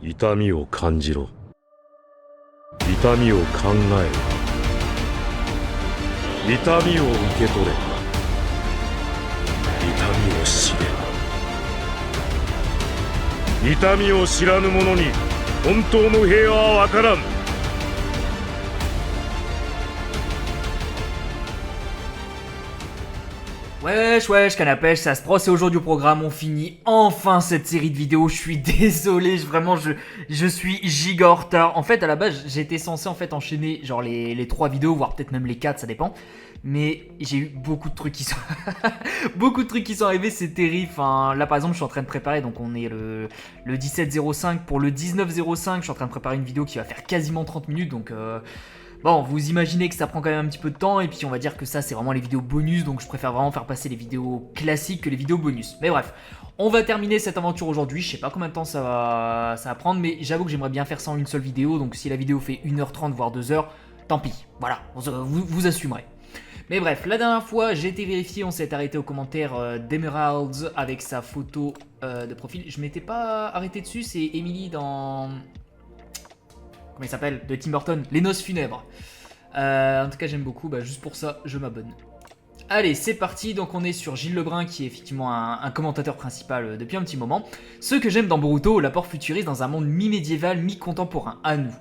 痛みを感じろ。痛みを考えろ。痛みを受け取れ。痛みを知れ。痛みを知らぬ者に本当の平和は分からん。Wesh, canne à pêche, ça se c'est aujourd'hui au programme, on finit enfin cette série de vidéos, je suis désolé, je suis giga en retard. En fait, à la base, j'étais censé en fait enchaîner genre les 3 vidéos, voire peut-être même les 4, ça dépend. Mais j'ai eu beaucoup de trucs qui sont beaucoup de trucs qui sont arrivés, c'est terrible. Enfin, là par exemple, je suis en train de préparer, donc on est le 17-05 pour le 19-05, je suis en train de préparer une vidéo qui va faire quasiment 30 minutes, donc bon, vous imaginez que ça prend quand même un petit peu de temps, et puis on va dire que ça c'est vraiment les vidéos bonus, donc je préfère vraiment faire passer les vidéos classiques que les vidéos bonus. Mais bref, on va terminer cette aventure aujourd'hui, je sais pas combien de temps ça va prendre, mais j'avoue que j'aimerais bien faire ça en une seule vidéo, donc si la vidéo fait 1h30 voire 2h, tant pis, voilà, vous assumerez. Mais bref, la dernière fois, j'ai été vérifié, on s'est arrêté au commentaire d'Emeralds avec sa photo de profil. Je m'étais pas arrêté dessus, c'est Emily dans... Comment il s'appelle? De Tim Burton, Les Noces Funèbres. En tout cas, j'aime beaucoup, juste pour ça, je m'abonne. Allez, c'est parti, donc on est sur Gilles Lebrun qui est effectivement un commentateur principal depuis un petit moment. Ce que j'aime dans Boruto, l'apport futuriste dans un monde mi-médiéval, mi-contemporain, à nous.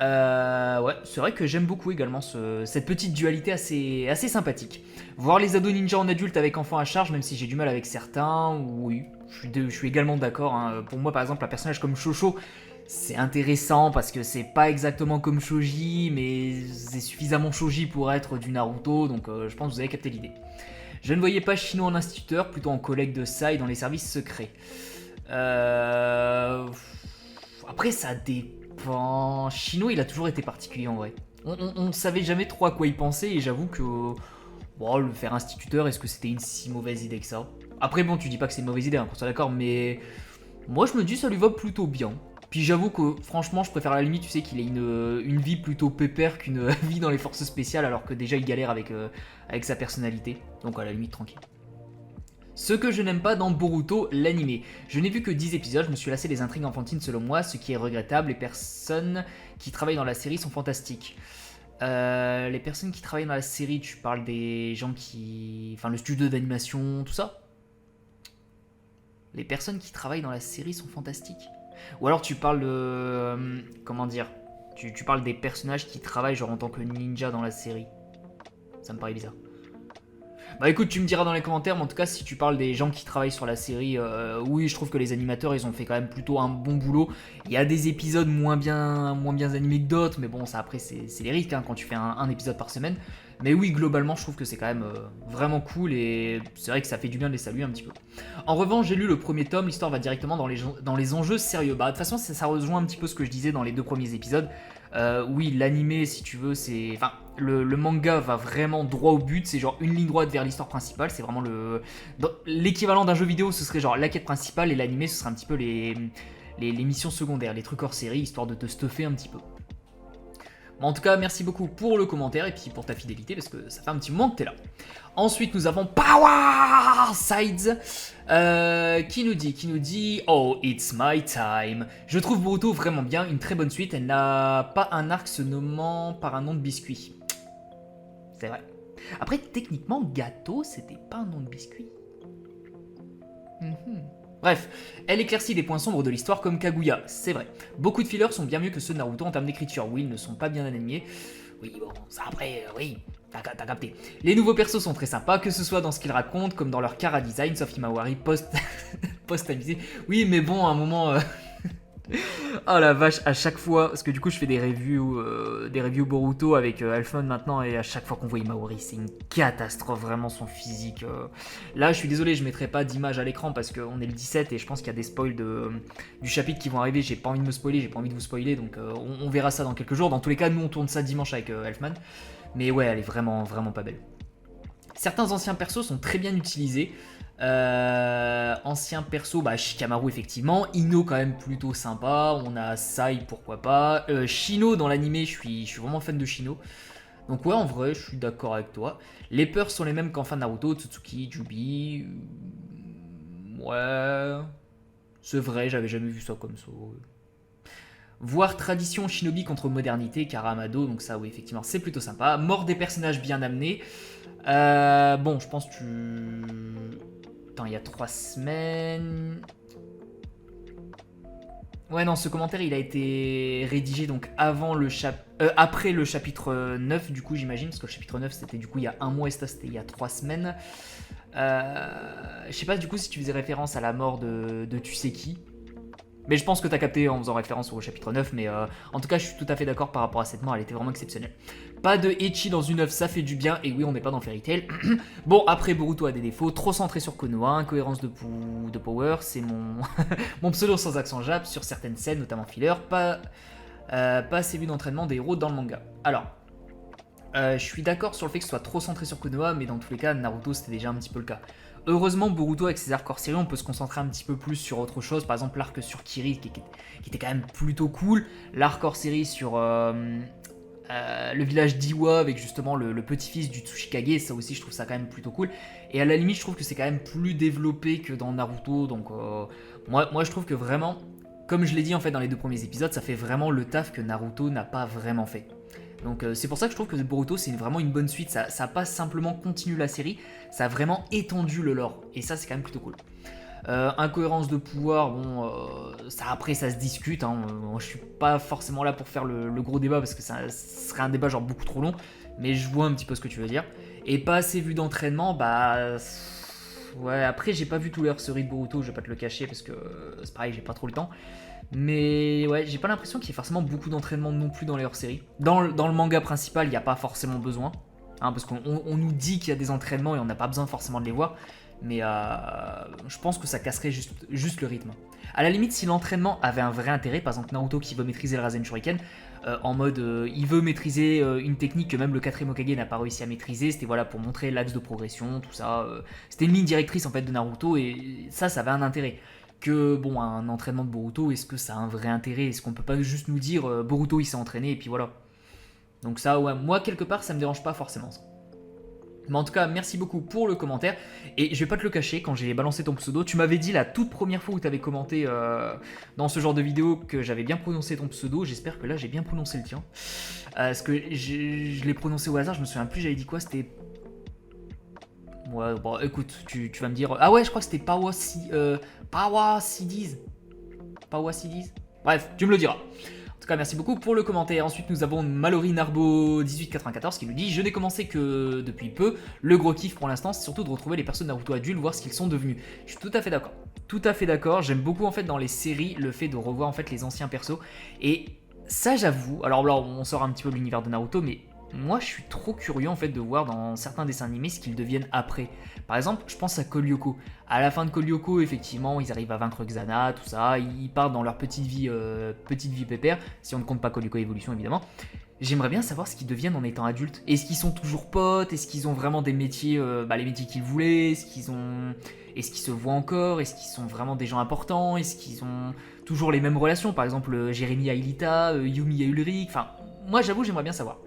Ouais, c'est vrai que j'aime beaucoup également cette petite dualité assez sympathique. Voir les ados ninja en adulte avec enfants à charge, même si j'ai du mal avec certains, oui, je suis également d'accord. Hein. Pour moi, par exemple, un personnage comme Shosho, c'est intéressant parce que c'est pas exactement comme Shoji, mais c'est suffisamment Shoji pour être du Naruto, donc je pense que vous avez capté l'idée. Je ne voyais pas Shino en instituteur, plutôt en collègue de Sai dans les services secrets. Après, ça dépend. Shino, il a toujours été particulier en vrai. On savait jamais trop à quoi il pensait, et j'avoue que bon, le faire instituteur, est-ce que c'était une si mauvaise idée que ça? Après, bon, tu dis pas que c'est une mauvaise idée, hein, qu'on soit d'accord, mais moi je me dis ça lui va plutôt bien. Puis j'avoue que franchement, je préfère à la limite, tu sais, qu'il ait une vie plutôt pépère qu'une vie dans les forces spéciales, alors que déjà il galère avec sa personnalité. Donc à la limite, tranquille. Ce que je n'aime pas dans Boruto, l'animé. Je n'ai vu que 10 épisodes, je me suis lassé des intrigues enfantines selon moi, ce qui est regrettable. Les personnes qui travaillent dans la série sont fantastiques. Les personnes qui travaillent dans la série, tu parles des gens qui... Enfin, le studio d'animation, tout ça? Les personnes qui travaillent dans la série sont fantastiques. Ou alors tu parles de... comment dire? Tu parles des personnages qui travaillent genre en tant que ninja dans la série. Ça me paraît bizarre. Bah écoute, tu me diras dans les commentaires, mais en tout cas, si tu parles des gens qui travaillent sur la série, oui, je trouve que les animateurs, ils ont fait quand même plutôt un bon boulot. Il y a des épisodes moins bien animés que d'autres, mais bon, ça après, c'est les risques hein, quand tu fais un épisode par semaine. Mais oui, globalement, je trouve que c'est quand même vraiment cool, et c'est vrai que ça fait du bien de les saluer un petit peu. En revanche, j'ai lu le premier tome, l'histoire va directement dans les enjeux sérieux. Bah de toute façon, ça rejoint un petit peu ce que je disais dans les 2 premiers épisodes. Oui, l'animé, si tu veux, c'est... Enfin, le manga va vraiment droit au but, c'est genre une ligne droite vers l'histoire principale, c'est vraiment l'équivalent d'un jeu vidéo, ce serait genre la quête principale, et l'animé, ce serait un petit peu les missions secondaires, les trucs hors série, histoire de te stuffer un petit peu. Bon, en tout cas, merci beaucoup pour le commentaire, et puis pour ta fidélité, parce que ça fait un petit moment que t'es là. Ensuite, nous avons Power Sides qui nous dit Oh, it's my time. Je trouve Boruto vraiment bien, une très bonne suite. Elle n'a pas un arc se nommant par un nom de biscuit. C'est vrai. Après, techniquement, gâteau, c'était pas un nom de biscuit. Bref, elle éclaircit des points sombres de l'histoire comme Kaguya, c'est vrai. Beaucoup de fillers sont bien mieux que ceux de Naruto en termes d'écriture. Oui, ils ne sont pas bien animés. Oui, bon, ça après, oui, t'as capté. Les nouveaux persos sont très sympas, que ce soit dans ce qu'ils racontent, comme dans leur cara design, sauf Himawari post-amusé. Oui, mais bon, à un moment... Oh la vache, à chaque fois, parce que du coup je fais des reviews Boruto avec Elfman maintenant, et à chaque fois qu'on voit Imawari, c'est une catastrophe, vraiment son physique. Là je suis désolé, je mettrai pas d'image à l'écran parce qu'on est le 17 et je pense qu'il y a des spoils du chapitre qui vont arriver, j'ai pas envie de me spoiler, j'ai pas envie de vous spoiler, donc on verra ça dans quelques jours. Dans tous les cas, nous on tourne ça dimanche avec Elfman, mais ouais, elle est vraiment pas belle. Certains anciens persos sont très bien utilisés. Ancien perso, Shikamaru effectivement, Ino quand même plutôt sympa, on a Sai pourquoi pas, Shino dans l'animé, je suis vraiment fan de Shino. Donc ouais, en vrai, je suis d'accord avec toi. Les peurs sont les mêmes qu'en fin de Naruto, Tsutsuki, Jubi. Ouais, c'est vrai, j'avais jamais vu ça comme ça. Voire tradition shinobi contre modernité, Karamado, donc ça oui effectivement c'est plutôt sympa. Mort des personnages bien amenés. Bon je pense que tu... Attends, il y a 3 semaines... Ouais non, ce commentaire il a été rédigé donc après le chapitre 9 du coup j'imagine, parce que le chapitre 9 c'était du coup il y a un mois et ça c'était il y a 3 semaines. Je sais pas du coup si tu faisais référence à la mort de tu sais qui. Mais je pense que t'as capté en faisant référence au chapitre 9, mais en tout cas je suis tout à fait d'accord par rapport à cette mort, elle était vraiment exceptionnelle. Pas de ecchi dans une œuvre, ça fait du bien, et oui on n'est pas dans Fairy Tail. Bon après Boruto a des défauts, trop centré sur Konoha, incohérence de power, c'est mon, mon pseudo sans accent jap sur certaines scènes, notamment filler, pas assez vu d'entraînement des héros dans le manga. Alors, je suis d'accord sur le fait que ce soit trop centré sur Konoha, mais dans tous les cas Naruto c'était déjà un petit peu le cas. Heureusement, Boruto, avec ses arcs hors série, on peut se concentrer un petit peu plus sur autre chose. Par exemple, l'arc sur Kiri, qui était quand même plutôt cool. L'arc hors série sur le village d'Iwa, avec justement le petit-fils du Tsuchikage, ça aussi, je trouve ça quand même plutôt cool. Et à la limite, je trouve que c'est quand même plus développé que dans Naruto. Donc, moi, je trouve que vraiment, comme je l'ai dit en fait dans les 2 premiers épisodes, ça fait vraiment le taf que Naruto n'a pas vraiment fait. Donc c'est pour ça que je trouve que Boruto c'est vraiment une bonne suite, ça a pas simplement continué la série, ça a vraiment étendu le lore, et ça c'est quand même plutôt cool. Incohérence de pouvoir, bon, ça après ça se discute, hein. Je suis pas forcément là pour faire le gros débat parce que ça serait un débat genre beaucoup trop long, mais je vois un petit peu ce que tu veux dire. Et pas assez vu d'entraînement, bah... Ouais, après j'ai pas vu tous les hors-séries de Boruto, je vais pas te le cacher parce que c'est pareil, j'ai pas trop le temps. Mais ouais, j'ai pas l'impression qu'il y ait forcément beaucoup d'entraînement non plus dans les hors-séries. Dans le manga principal, il n'y a pas forcément besoin. Hein, parce qu'on nous dit qu'il y a des entraînements et on n'a pas besoin forcément de les voir. Mais je pense que ça casserait juste le rythme. À la limite, si l'entraînement avait un vrai intérêt, par exemple Naruto qui veut maîtriser le Rasen Shuriken, en mode il veut maîtriser une technique que même le 4ème Hokage n'a pas réussi à maîtriser, c'était voilà pour montrer l'axe de progression, tout ça. C'était une ligne directrice en fait de Naruto et ça avait un intérêt. Que bon, un entraînement de Boruto, est-ce que ça a un vrai intérêt? Est-ce qu'on peut pas juste nous dire Boruto il s'est entraîné et puis voilà. Donc ça, ouais, moi quelque part ça me dérange pas forcément ça. Mais en tout cas, merci beaucoup pour le commentaire. Et je vais pas te le cacher, quand j'ai balancé ton pseudo, tu m'avais dit la toute première fois où tu avais commenté dans ce genre de vidéo que j'avais bien prononcé ton pseudo. J'espère que là j'ai bien prononcé le tien. Parce que je l'ai prononcé au hasard, je me souviens plus, j'avais dit quoi? C'était... Ouais, bon, écoute, tu vas me dire... Ah ouais, je crois que c'était Pawasidiz. Bref, tu me le diras. En tout cas, merci beaucoup pour le commentaire. Ensuite, nous avons Mallory Narbo 1894 qui nous dit: je n'ai commencé que depuis peu. Le gros kiff pour l'instant, c'est surtout de retrouver les persos de Naruto adultes, voir ce qu'ils sont devenus. Je suis tout à fait d'accord. Tout à fait d'accord. J'aime beaucoup en fait dans les séries le fait de revoir en fait les anciens persos. Et ça, j'avoue. Alors là, on sort un petit peu de l'univers de Naruto, mais moi, je suis trop curieux en fait de voir dans certains dessins animés ce qu'ils deviennent après. Par exemple, je pense à Code Lyoko. À la fin de Code Lyoko, effectivement, ils arrivent à vaincre Xana, tout ça. Ils partent dans leur petite vie pépère, si on ne compte pas Code Lyoko Evolution évidemment. J'aimerais bien savoir ce qu'ils deviennent en étant adultes. Est-ce qu'ils sont toujours potes? Est-ce qu'ils ont vraiment des métiers, les métiers qu'ils voulaient? Est-ce qu'ils se voient encore? Est-ce qu'ils sont vraiment des gens importants? Est-ce qu'ils ont toujours les mêmes relations? Par exemple, Jérémy à Ilita, Yumi à Ulrich. Enfin, moi, j'avoue, j'aimerais bien savoir.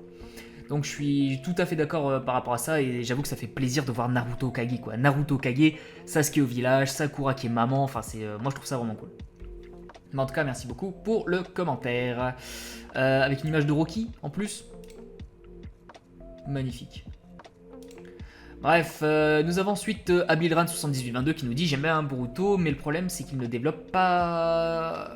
Donc je suis tout à fait d'accord par rapport à ça et j'avoue que ça fait plaisir de voir Naruto Kage quoi. Naruto Kage, Sasuke au village, Sakura qui est maman, enfin c'est moi je trouve ça vraiment cool. Mais en tout cas merci beaucoup pour le commentaire. Avec une image de Rocky en plus. Magnifique. Bref, nous avons ensuite Abilran7822 qui nous dit: j'aime bien Boruto, mais le problème c'est qu'il ne développe pas.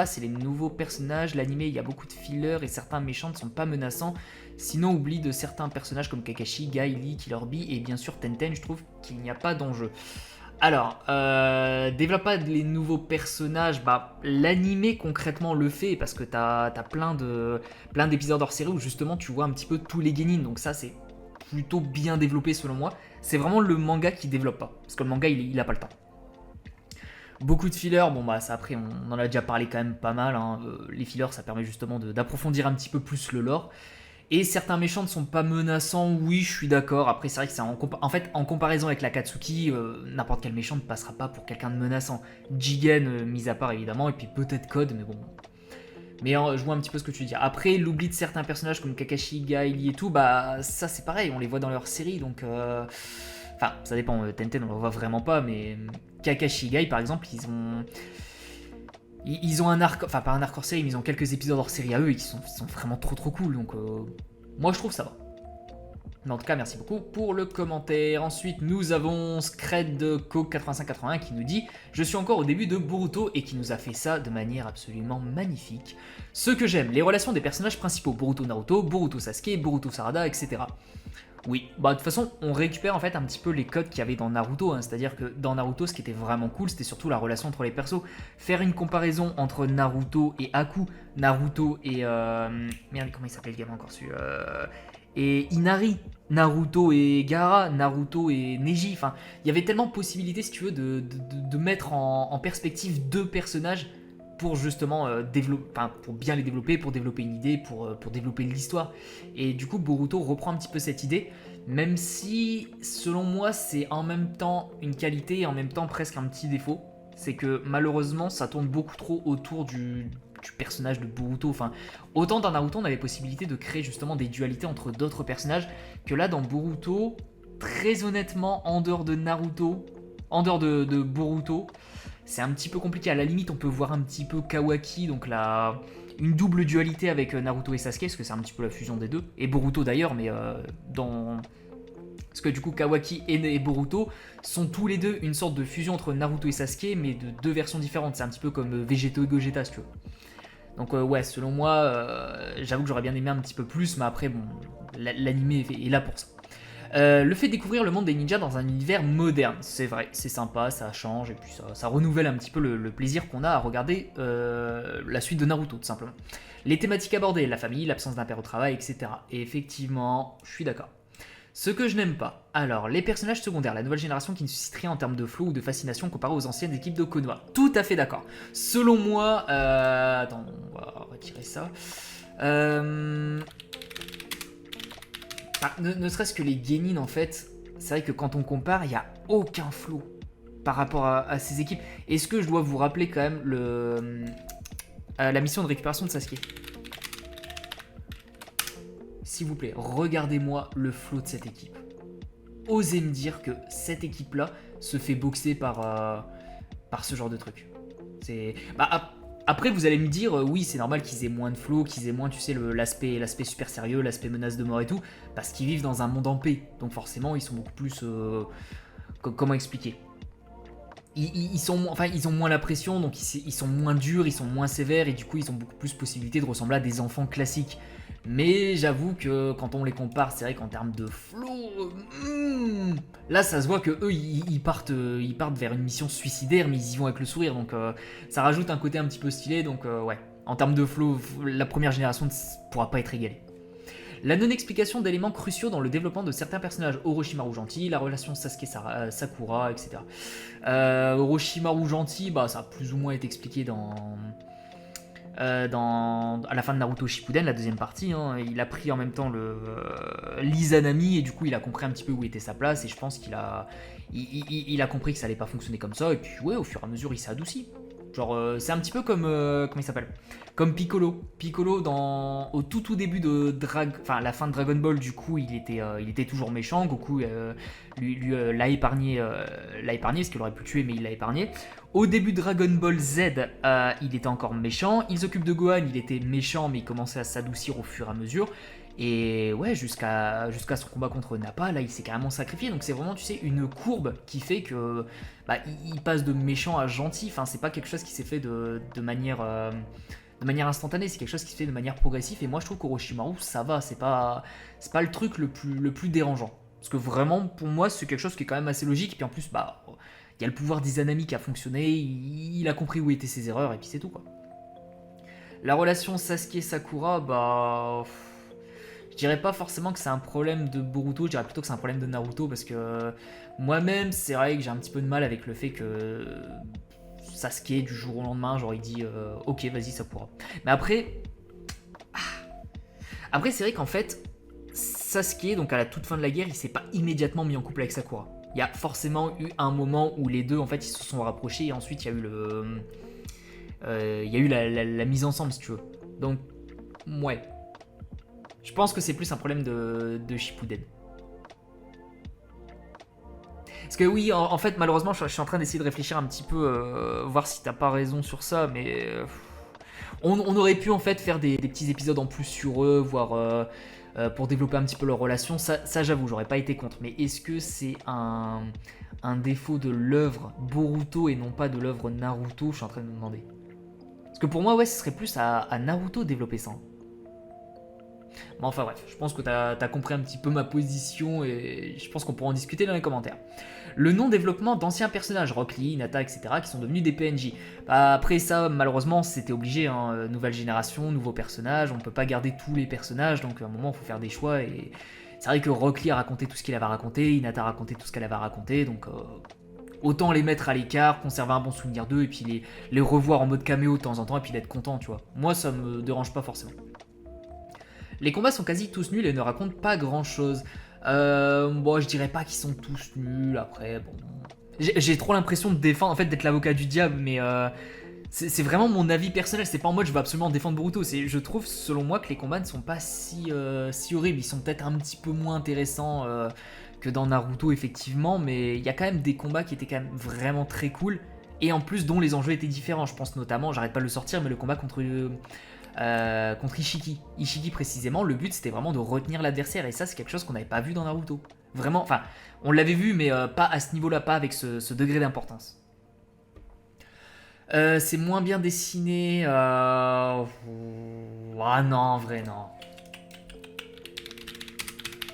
C'est les nouveaux personnages. L'anime, il y a beaucoup de fillers et certains méchants ne sont pas menaçants. Sinon, oublie de certains personnages comme Kakashi, Guy, Lee, Killer Bee et bien sûr Tenten. Je trouve qu'il n'y a pas d'enjeu. Alors, développe pas les nouveaux personnages. Bah, l'anime concrètement le fait parce que t'as plein d'épisodes hors série où justement tu vois un petit peu tous les genin. Donc ça c'est plutôt bien développé selon moi. C'est vraiment le manga qui développe pas. Parce que le manga il a pas le temps. Beaucoup de fillers, bon bah ça après on en a déjà parlé quand même pas mal. Hein. Les fillers ça permet justement d'approfondir un petit peu plus le lore. Et certains méchants ne sont pas menaçants, oui je suis d'accord. Après c'est vrai que c'est en fait en comparaison avec l'Akatsuki, n'importe quel méchant ne passera pas pour quelqu'un de menaçant. Jigen mis à part évidemment, et puis peut-être Code, mais bon... Mais je vois un petit peu ce que tu veux dire. Après, l'oubli de certains personnages comme Kakashi, Guy, Lee et tout, bah ça c'est pareil, on les voit dans leur série, donc... Enfin, ça dépend, Tenten on le voit vraiment pas, mais Kakashi, Guy par exemple, Ils ont un arc, enfin pas un arc hors série, mais ils ont quelques épisodes hors série à eux et qui sont vraiment trop cool. Donc moi je trouve ça va. Mais en tout cas, merci beaucoup pour le commentaire. Ensuite, nous avons Scred de Coke8581 qui nous dit « Je suis encore au début de Boruto » et qui nous a fait ça de manière absolument magnifique. Ce que j'aime, les relations des personnages principaux, Boruto Naruto, Boruto Sasuke, Boruto Sarada, etc. Oui, bah de toute façon, on récupère en fait un petit peu les codes qu'il y avait dans Naruto, hein. C'est-à-dire que dans Naruto, ce qui était vraiment cool, c'était surtout la relation entre les persos. Faire une comparaison entre Naruto et Haku, Naruto et... Merde, comment il s'appelle le gamin encore celui et Inari, Naruto et Gaara, Naruto et Neji, enfin, il y avait tellement de possibilités, si tu veux, de mettre en perspective deux personnages pour justement pour bien les développer, pour développer une idée, pour développer l'histoire. Et du coup, Boruto reprend un petit peu cette idée, même si, selon moi, c'est en même temps une qualité et en même temps presque un petit défaut. C'est que malheureusement, ça tourne beaucoup trop autour du personnage de Boruto. Enfin, autant dans Naruto, on avait possibilité de créer justement des dualités entre d'autres personnages, que là, dans Boruto, très honnêtement, en dehors de Naruto, en dehors de Boruto, c'est un petit peu compliqué. À la limite, on peut voir un petit peu Kawaki, donc une double dualité avec Naruto et Sasuke, parce que c'est un petit peu la fusion des deux, et Boruto d'ailleurs, mais parce que du coup, Kawaki et Boruto sont tous les deux une sorte de fusion entre Naruto et Sasuke, mais de deux versions différentes. C'est un petit peu comme Vegeto et Gogeta, si tu veux. Donc ouais, selon moi, j'avoue que j'aurais bien aimé un petit peu plus, mais après, bon, l'anime est là pour ça. Le fait de découvrir le monde des ninjas dans un univers moderne, c'est vrai, c'est sympa, ça change, et puis ça renouvelle un petit peu le plaisir qu'on a à regarder la suite de Naruto, tout simplement. Les thématiques abordées, la famille, l'absence d'un père au travail, etc. Et effectivement, je suis d'accord. Ce que je n'aime pas, alors les personnages secondaires, la nouvelle génération qui ne suscite rien en termes de flow ou de fascination comparé aux anciennes équipes de Konoha. Tout à fait d'accord. Selon moi, attends, on va retirer ça. Ne serait-ce que les Genin en fait, c'est vrai que quand on compare, il n'y a aucun flow par rapport à ces équipes. Est-ce que je dois vous rappeler quand même la mission de récupération de Sasuke ? S'il vous plaît, regardez-moi le flow de cette équipe. Osez me dire que cette équipe-là se fait boxer par ce genre de truc. Après, vous allez me dire, oui, c'est normal qu'ils aient moins de flow, qu'ils aient moins, tu sais, l'aspect super sérieux, l'aspect menace de mort et tout, parce qu'ils vivent dans un monde en paix. Donc forcément, ils sont beaucoup plus... comment expliquer ? Ils ont moins la pression, donc ils sont moins durs, ils sont moins sévères, et du coup, ils ont beaucoup plus possibilité de ressembler à des enfants classiques. Mais j'avoue que quand on les compare, c'est vrai qu'en termes de flow, là ça se voit que eux ils partent vers une mission suicidaire, mais ils y vont avec le sourire, donc ça rajoute un côté un petit peu stylé, donc ouais. En termes de flow, la première génération ne pourra pas être égalée. La non-explication d'éléments cruciaux dans le développement de certains personnages, Orochimaru gentil, la relation Sasuke-Sakura, etc. Orochimaru gentil, bah ça a plus ou moins été expliqué à la fin de Naruto Shippuden, la deuxième partie, hein. Il a pris en même temps l'Izanami et du coup il a compris un petit peu où était sa place et je pense qu'il a compris que ça allait pas fonctionner comme ça et puis ouais, au fur et à mesure il s'est adouci. Genre c'est un petit peu comme comment il s'appelle, comme Piccolo au tout début de la fin de Dragon Ball, du coup il était toujours méchant. Goku l'a épargné parce qu'il aurait pu le tuer, mais il l'a épargné. Au début de Dragon Ball Z, il était encore méchant. Il s'occupe de Gohan, il était méchant, mais il commençait à s'adoucir au fur et à mesure. Et ouais, jusqu'à son combat contre Nappa, là, il s'est carrément sacrifié. Donc c'est vraiment, tu sais, une courbe qui fait que il passe de méchant à gentil. Enfin, c'est pas quelque chose qui s'est fait de manière instantanée. C'est quelque chose qui se fait de manière progressive. Et moi, je trouve qu'Orochimaru, ça va. C'est pas le truc le plus dérangeant. Parce que vraiment, pour moi, c'est quelque chose qui est quand même assez logique. Et puis en plus, il y a le pouvoir d'Izanami qui a fonctionné. Il a compris où étaient ses erreurs. Et puis c'est tout, quoi. La relation Sasuke-Sakura, je dirais pas forcément que c'est un problème de Boruto, je dirais plutôt que c'est un problème de Naruto, parce que moi-même, c'est vrai que j'ai un petit peu de mal avec le fait que Sasuke, du jour au lendemain, genre il dit ok, vas-y, Sakura. Mais après, c'est vrai qu'en fait, Sasuke, donc à la toute fin de la guerre, il s'est pas immédiatement mis en couple avec Sakura. Il y a forcément eu un moment où les deux, en fait, ils se sont rapprochés, et ensuite il y a eu la mise ensemble, si tu veux. Donc, ouais. Je pense que c'est plus un problème de Shippuden. Parce que oui, en fait, malheureusement, je suis en train d'essayer de réfléchir un petit peu, voir si t'as pas raison sur ça, mais on aurait pu en fait faire des petits épisodes en plus sur eux, voire pour développer un petit peu leur relation. Ça j'avoue, j'aurais pas été contre. Mais est-ce que c'est un défaut de l'œuvre Boruto et non pas de l'œuvre Naruto? Je suis en train de me demander. Parce que pour moi, ouais, ce serait plus à Naruto de développer ça. Bon, enfin bref, je pense que t'as compris un petit peu ma position et je pense qu'on pourra en discuter dans les commentaires. Le non-développement d'anciens personnages, Rock Lee, Hinata, etc., qui sont devenus des PNJ. Bah, après ça, malheureusement, c'était obligé, hein, nouvelle génération, nouveaux personnages, on ne peut pas garder tous les personnages, donc à un moment, il faut faire des choix. Et c'est vrai que Rock Lee a raconté tout ce qu'il avait raconté, Hinata a raconté tout ce qu'elle avait raconté, donc autant les mettre à l'écart, conserver un bon souvenir d'eux, et puis les revoir en mode caméo de temps en temps, et puis d'être content, tu vois. Moi, ça me dérange pas forcément. Les combats sont quasi tous nuls et ne racontent pas grand chose. Bon, je dirais pas qu'ils sont tous nuls, après, bon. J'ai trop l'impression de défendre, en fait, d'être l'avocat du diable, mais c'est vraiment mon avis personnel. C'est pas en mode je veux absolument défendre Boruto. Je trouve, selon moi, que les combats ne sont pas si horribles. Ils sont peut-être un petit peu moins intéressants que dans Naruto, effectivement, mais il y a quand même des combats qui étaient quand même vraiment très cool. Et en plus, dont les enjeux étaient différents. Je pense notamment, j'arrête pas de le sortir, mais le combat contre Ishiki. Ishiki précisément, le but c'était vraiment de retenir l'adversaire et ça c'est quelque chose qu'on n'avait pas vu dans Naruto. Vraiment, enfin, on l'avait vu mais pas à ce niveau-là, pas avec ce degré d'importance. C'est moins bien dessiné. Ah non, en vrai non.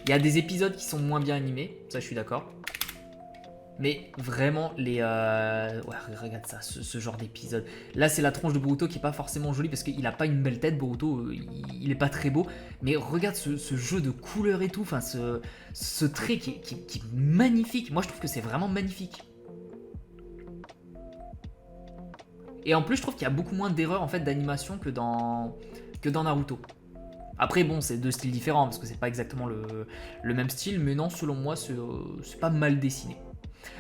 Il y a des épisodes qui sont moins bien animés, ça je suis d'accord. Mais vraiment, ouais, regarde ça, ce genre d'épisode. Là, c'est la tronche de Boruto qui est pas forcément jolie parce qu'il a pas une belle tête, Boruto, il est pas très beau. Mais regarde ce jeu de couleurs et tout, enfin, ce trait qui est magnifique. Moi, je trouve que c'est vraiment magnifique. Et en plus, je trouve qu'il y a beaucoup moins d'erreurs en fait d'animation que dans Naruto. Après, bon, c'est deux styles différents parce que c'est pas exactement le même style, mais non, selon moi, c'est pas mal dessiné.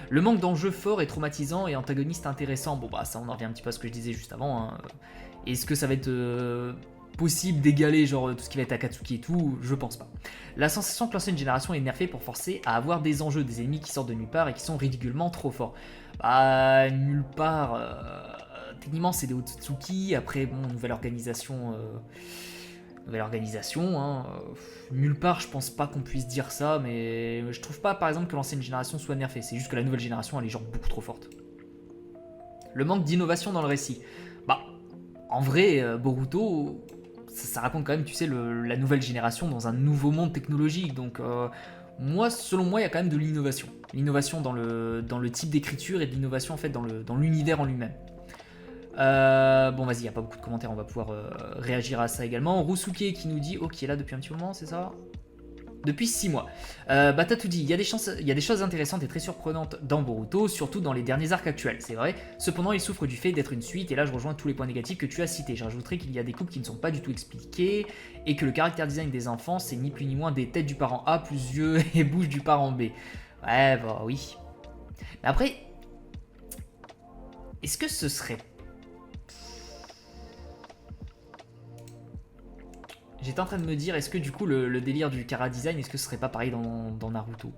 Le manque d'enjeux forts et traumatisants et antagonistes intéressants, bon bah ça on en revient un petit peu à ce que je disais juste avant. Hein. Est-ce que ça va être possible d'égaler genre tout ce qui va être Akatsuki et tout? Je pense pas. La sensation que l'ancienne génération est nerfée pour forcer à avoir des enjeux, des ennemis qui sortent de nulle part et qui sont ridiculement trop forts. Bah nulle part. Techniquement c'est des Otsutsuki, après bon nouvelle organisation. Hein. Nulle part, je pense pas qu'on puisse dire ça, mais je trouve pas, par exemple, que l'ancienne génération soit nerfée. C'est juste que la nouvelle génération, elle est genre beaucoup trop forte. Le manque d'innovation dans le récit. Bah, en vrai, Boruto, ça raconte quand même, tu sais, la nouvelle génération dans un nouveau monde technologique. Donc, moi, selon moi, il y a quand même de l'innovation. L'innovation dans le type d'écriture et de l'innovation, en fait, dans l'univers en lui-même. Bon vas-y, il n'y a pas beaucoup de commentaires, on va pouvoir réagir à ça également. Rusuke qui nous dit, oh qui est là depuis un petit moment, c'est ça? Depuis 6 mois. Batatou dit, il y a des choses intéressantes et très surprenantes dans Boruto, surtout dans les derniers arcs actuels, c'est vrai. Cependant, il souffre du fait d'être une suite, et là je rejoins tous les points négatifs que tu as cités. J'ajouterai qu'il y a des couples qui ne sont pas du tout expliqués, et que le caractère design des enfants, c'est ni plus ni moins des têtes du parent A plus yeux et bouche du parent B. Ouais, bah oui. Mais après, est-ce que ce serait... J'étais en train de me dire, est-ce que du coup le délire du Kara Design, est-ce que ce serait pas pareil dans Naruto?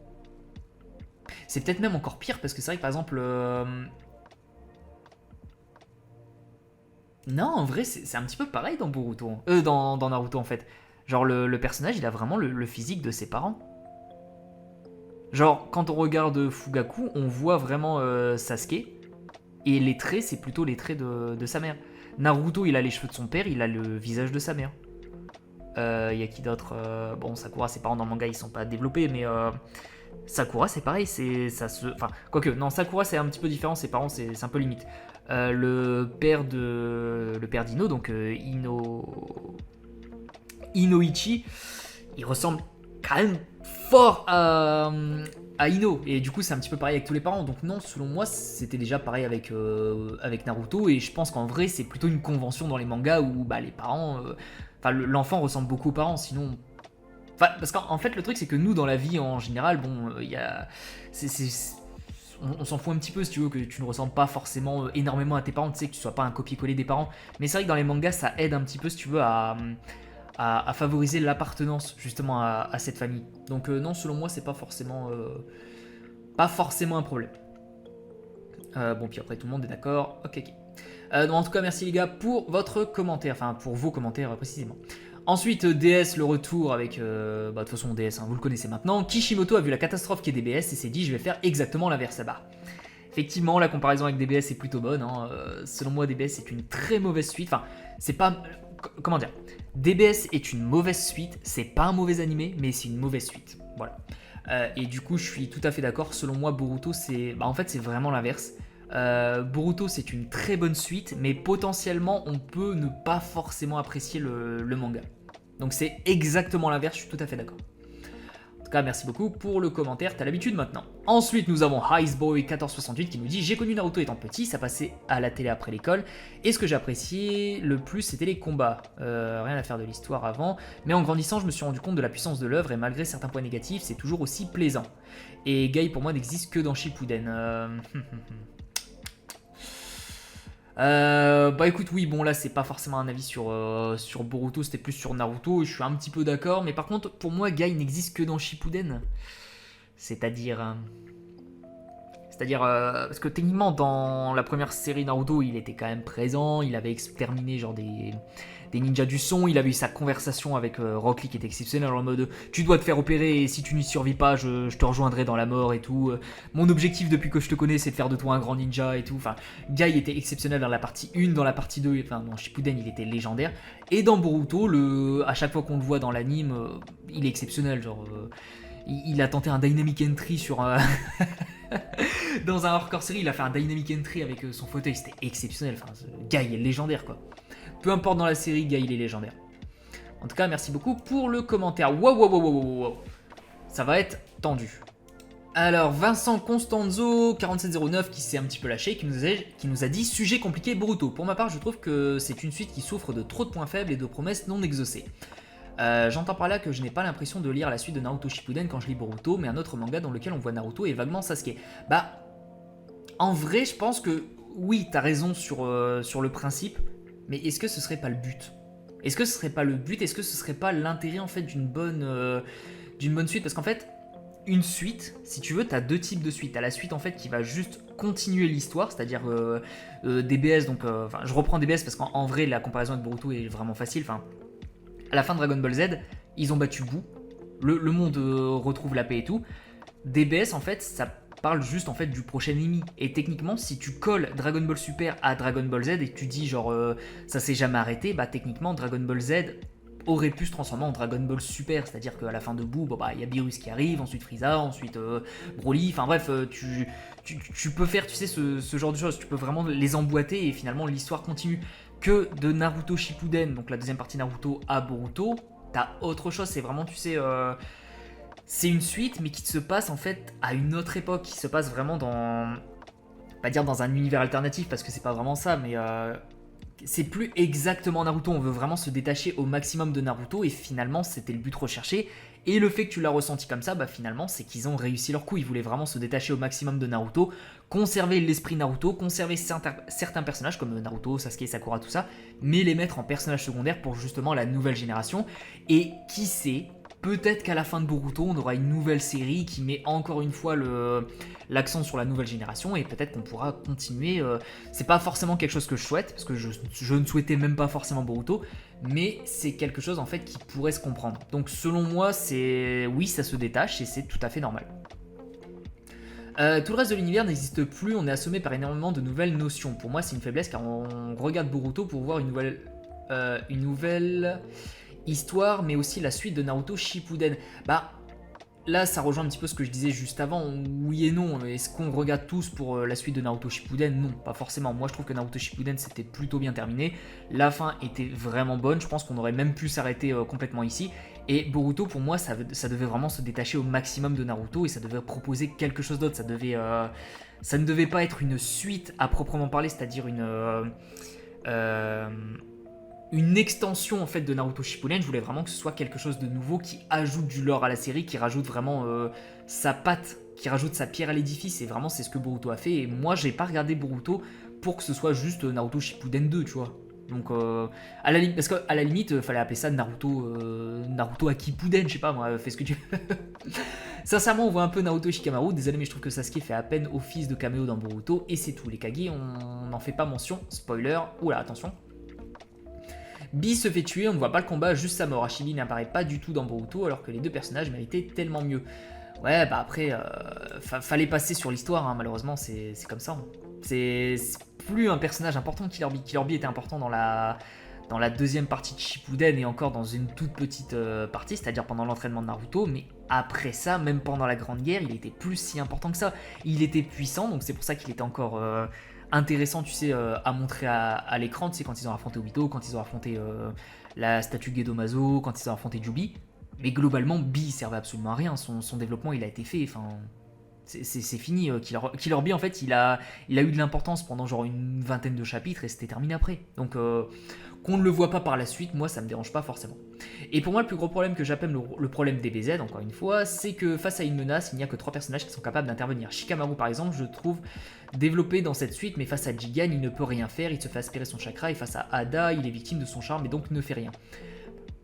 C'est peut-être même encore pire parce que c'est vrai que par exemple... Non, en vrai, c'est un petit peu pareil dans Boruto. Dans Naruto en fait. Genre le personnage, il a vraiment le physique de ses parents. Genre, quand on regarde Fugaku, on voit vraiment Sasuke. Et les traits, c'est plutôt les traits de sa mère. Naruto, il a les cheveux de son père, il a le visage de sa mère. Y a qui d'autre? Bon, Sakura, ses parents dans le manga, ils sont pas développés, mais Sakura, c'est pareil, enfin, quoique, non, Sakura, c'est un petit peu différent, ses parents, c'est un peu limite. Le père d'Ino, donc Inoichi, il ressemble quand même fort à Ino, et du coup c'est un petit peu pareil avec tous les parents, donc non, selon moi c'était déjà pareil avec Naruto, et je pense qu'en vrai c'est plutôt une convention dans les mangas où bah, les parents, enfin l'enfant ressemble beaucoup aux parents, sinon... Enfin, parce qu'en fait le truc c'est que nous dans la vie en général, bon, il y a... On s'en fout un petit peu si tu veux que tu ne ressembles pas forcément énormément à tes parents, tu sais que tu sois pas un copier-coller des parents, mais c'est vrai que dans les mangas ça aide un petit peu si tu veux à favoriser l'appartenance justement à cette famille. Donc non, selon moi, c'est pas forcément pas forcément un problème. Bon, puis après tout le monde est d'accord. Ok, ok. Donc en tout cas, merci les gars pour votre commentaire, enfin pour vos commentaires précisément. Ensuite, DS, le retour avec, de toute façon DS, hein, vous le connaissez maintenant. Kishimoto a vu la catastrophe qu'est DBS et s'est dit je vais faire exactement l'inverse là-bas. Effectivement, la comparaison avec DBS est plutôt bonne. Hein. Selon moi, DBS est une très mauvaise suite. Enfin, c'est pas... Comment dire, DBS est une mauvaise suite, c'est pas un mauvais animé, mais c'est une mauvaise suite. Voilà. Et du coup, je suis tout à fait d'accord. Selon moi, Boruto, c'est... en fait, c'est vraiment l'inverse. Boruto, c'est une très bonne suite, mais potentiellement, on peut ne pas forcément apprécier le manga. Donc c'est exactement l'inverse, je suis tout à fait d'accord. En tout cas, merci beaucoup pour le commentaire, t'as l'habitude maintenant. Ensuite, nous avons Iceboy1468 qui nous dit « J'ai connu Naruto étant petit, ça passait à la télé après l'école, et ce que j'appréciais le plus, c'était les combats. Rien à faire de l'histoire avant, mais en grandissant, je me suis rendu compte de la puissance de l'œuvre, et malgré certains points négatifs, c'est toujours aussi plaisant. Et Guy, pour moi, n'existe que dans Shippuden. Bah écoute, oui, bon là c'est pas forcément un avis sur Boruto, c'était plus sur Naruto, je suis un petit peu d'accord, mais par contre pour moi Guy n'existe que dans Shippuden. C'est-à-dire... parce que techniquement dans la première série Naruto il était quand même présent, il avait exterminé genre des ninjas du son, il avait eu sa conversation avec Rock Lee qui était exceptionnelle en mode tu dois te faire opérer et si tu n'y survis pas je te rejoindrai dans la mort et tout. Mon objectif depuis que je te connais c'est de faire de toi un grand ninja et tout. Enfin, Guy était exceptionnel dans la partie 1, dans la partie 2, enfin dans Shippuden il était légendaire. Et dans Boruto, à chaque fois qu'on le voit dans l'anime, il est exceptionnel. Genre, il a tenté un dynamic entry sur dans un hardcore série, il a fait un dynamic entry avec son fauteuil, c'était exceptionnel. Enfin, Guy est légendaire quoi. Peu importe dans la série, Guy il est légendaire. En tout cas, merci beaucoup pour le commentaire. Wow. Ça va être tendu. Alors, Vincent Constanzo, 4709, qui s'est un petit peu lâché, qui nous a dit « Sujet compliqué Boruto. Pour ma part, je trouve que c'est une suite qui souffre de trop de points faibles et de promesses non exaucées. J'entends par là que je n'ai pas l'impression de lire la suite de Naruto Shippuden quand je lis Boruto, mais un autre manga dans lequel on voit Naruto et vaguement Sasuke. » Bah, en vrai, je pense que oui, t'as raison sur le principe, mais est-ce que ce serait pas le but ? Est-ce que ce serait pas le but ? Est-ce que ce serait pas l'intérêt en fait d'une bonne suite ? Parce qu'en fait, une suite, si tu veux, t'as deux types de suites. T'as la suite en fait qui va juste continuer l'histoire, c'est-à-dire DBS. Donc, je reprends DBS parce qu'en vrai, la comparaison avec Boruto est vraiment facile. Enfin, à la fin de Dragon Ball Z, ils ont battu Boo. Le monde retrouve la paix et tout. DBS en fait, ça parle juste en fait du prochain ennemi. Et techniquement, si tu colles Dragon Ball Super à Dragon Ball Z et que tu dis genre ça s'est jamais arrêté, bah techniquement Dragon Ball Z aurait pu se transformer en Dragon Ball Super, c'est-à-dire qu'à la fin de Boo, il y a Beerus qui arrive, ensuite Frieza, ensuite Broly, enfin bref, tu peux faire, tu sais, ce genre de choses, tu peux vraiment les emboîter et finalement l'histoire continue. Que de Naruto Shippuden, donc la deuxième partie Naruto à Boruto, t'as autre chose, c'est vraiment, tu sais, c'est une suite, mais qui se passe en fait à une autre époque, qui se passe vraiment dans, pas dire dans un univers alternatif, parce que c'est pas vraiment ça, mais c'est plus exactement Naruto, on veut vraiment se détacher au maximum de Naruto, et finalement c'était le but recherché, et le fait que tu l'as ressenti comme ça, bah finalement c'est qu'ils ont réussi leur coup, ils voulaient vraiment se détacher au maximum de Naruto, conserver l'esprit Naruto, conserver certains personnages comme Naruto, Sasuke, Sakura, tout ça, mais les mettre en personnages secondaires pour justement la nouvelle génération, et qui sait, peut-être qu'à la fin de Boruto, on aura une nouvelle série qui met encore une fois l'accent sur la nouvelle génération et peut-être qu'on pourra continuer. C'est pas forcément quelque chose que je souhaite, parce que je ne souhaitais même pas forcément Boruto, mais c'est quelque chose en fait qui pourrait se comprendre. Donc selon moi, oui, ça se détache et c'est tout à fait normal. Tout le reste de l'univers n'existe plus, on est assommé par énormément de nouvelles notions. Pour moi, c'est une faiblesse car on regarde Boruto pour voir une nouvelle histoire, mais aussi la suite de Naruto Shippuden. Bah, là, ça rejoint un petit peu ce que je disais juste avant. Oui et non. Est-ce qu'on regarde tous pour la suite de Naruto Shippuden ? Non, pas forcément. Moi, je trouve que Naruto Shippuden, c'était plutôt bien terminé. La fin était vraiment bonne. Je pense qu'on aurait même pu s'arrêter complètement ici. Et Boruto, pour moi, ça devait vraiment se détacher au maximum de Naruto et ça devait proposer quelque chose d'autre. Ça ne devait pas être une suite à proprement parler, c'est-à-dire une extension en fait de Naruto Shippuden. Je voulais vraiment que ce soit quelque chose de nouveau qui ajoute du lore à la série, qui rajoute vraiment sa patte, qui rajoute sa pierre à l'édifice, et vraiment c'est ce que Boruto a fait. Et moi j'ai pas regardé Boruto pour que ce soit juste Naruto Shippuden 2, tu vois. Donc, parce qu'à la limite, fallait appeler ça Naruto Akipuden, je sais pas moi, fais ce que tu veux. Sincèrement, on voit un peu Naruto Shikamaru, désolé, mais je trouve que Sasuke fait à peine office de caméo dans Boruto, et c'est tout. Les Kage, on n'en fait pas mention, spoiler, oula, attention. Bi se fait tuer, on ne voit pas le combat, juste sa mort. Ashili n'apparaît pas du tout dans Boruto, alors que les deux personnages méritaient tellement mieux. Ouais, bah après, fallait passer sur l'histoire, hein, malheureusement, c'est comme ça. Hein. C'est plus un personnage important, Killer Bee. Killer Bee était important dans la deuxième partie de Shippuden et encore dans une toute petite partie, c'est-à-dire pendant l'entraînement de Naruto, mais après ça, même pendant la Grande Guerre, il était plus si important que ça. Il était puissant, donc c'est pour ça qu'il était encore intéressant, tu sais, à montrer à l'écran, tu sais, quand ils ont affronté Obito, quand ils ont affronté la statue Gedomazo, quand ils ont affronté Jubi. Mais globalement, Bee servait absolument à rien. Son développement, il a été fait. Enfin, c'est fini. Killer Bee, en fait, il a eu de l'importance pendant genre une vingtaine de chapitres et c'était terminé après. Donc, qu'on ne le voit pas par la suite, moi, ça me dérange pas forcément. Et pour moi, le plus gros problème que j'appelle le problème DBZ, encore une fois, c'est que face à une menace, il n'y a que 3 personnages qui sont capables d'intervenir. Shikamaru, par exemple, je trouve développé dans cette suite, mais face à Jigen, il ne peut rien faire. Il se fait aspirer son chakra et face à Ada, il est victime de son charme et donc ne fait rien.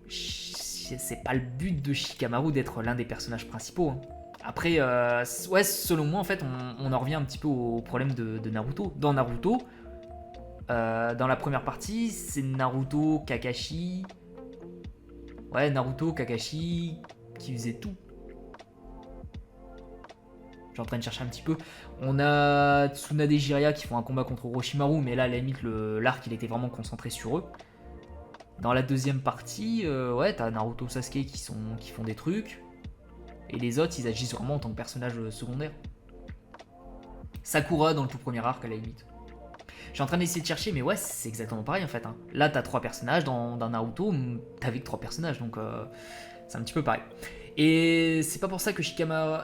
C'est pas le but de Shikamaru d'être l'un des personnages principaux. Hein. Après, ouais, selon moi, en fait, on en revient un petit peu au problème de Naruto. Dans Naruto, dans la première partie, c'est Naruto, Kakashi... Ouais, Naruto, Kakashi qui faisait tout. Je suis en train de chercher un petit peu. On a Tsunade et Jiraiya qui font un combat contre Orochimaru, mais là, à la limite, l'arc, il était vraiment concentré sur eux. Dans la deuxième partie, ouais, t'as Naruto, Sasuke qui font des trucs. Et les autres, ils agissent vraiment en tant que personnages secondaires. Sakura dans le tout premier arc, à la limite. Je suis en train d'essayer de chercher, mais ouais, c'est exactement pareil en fait. Hein. Là, t'as 3 personnages, dans Naruto, t'avais que 3 personnages, donc c'est un petit peu pareil. Et c'est pas pour ça que Shikamaru...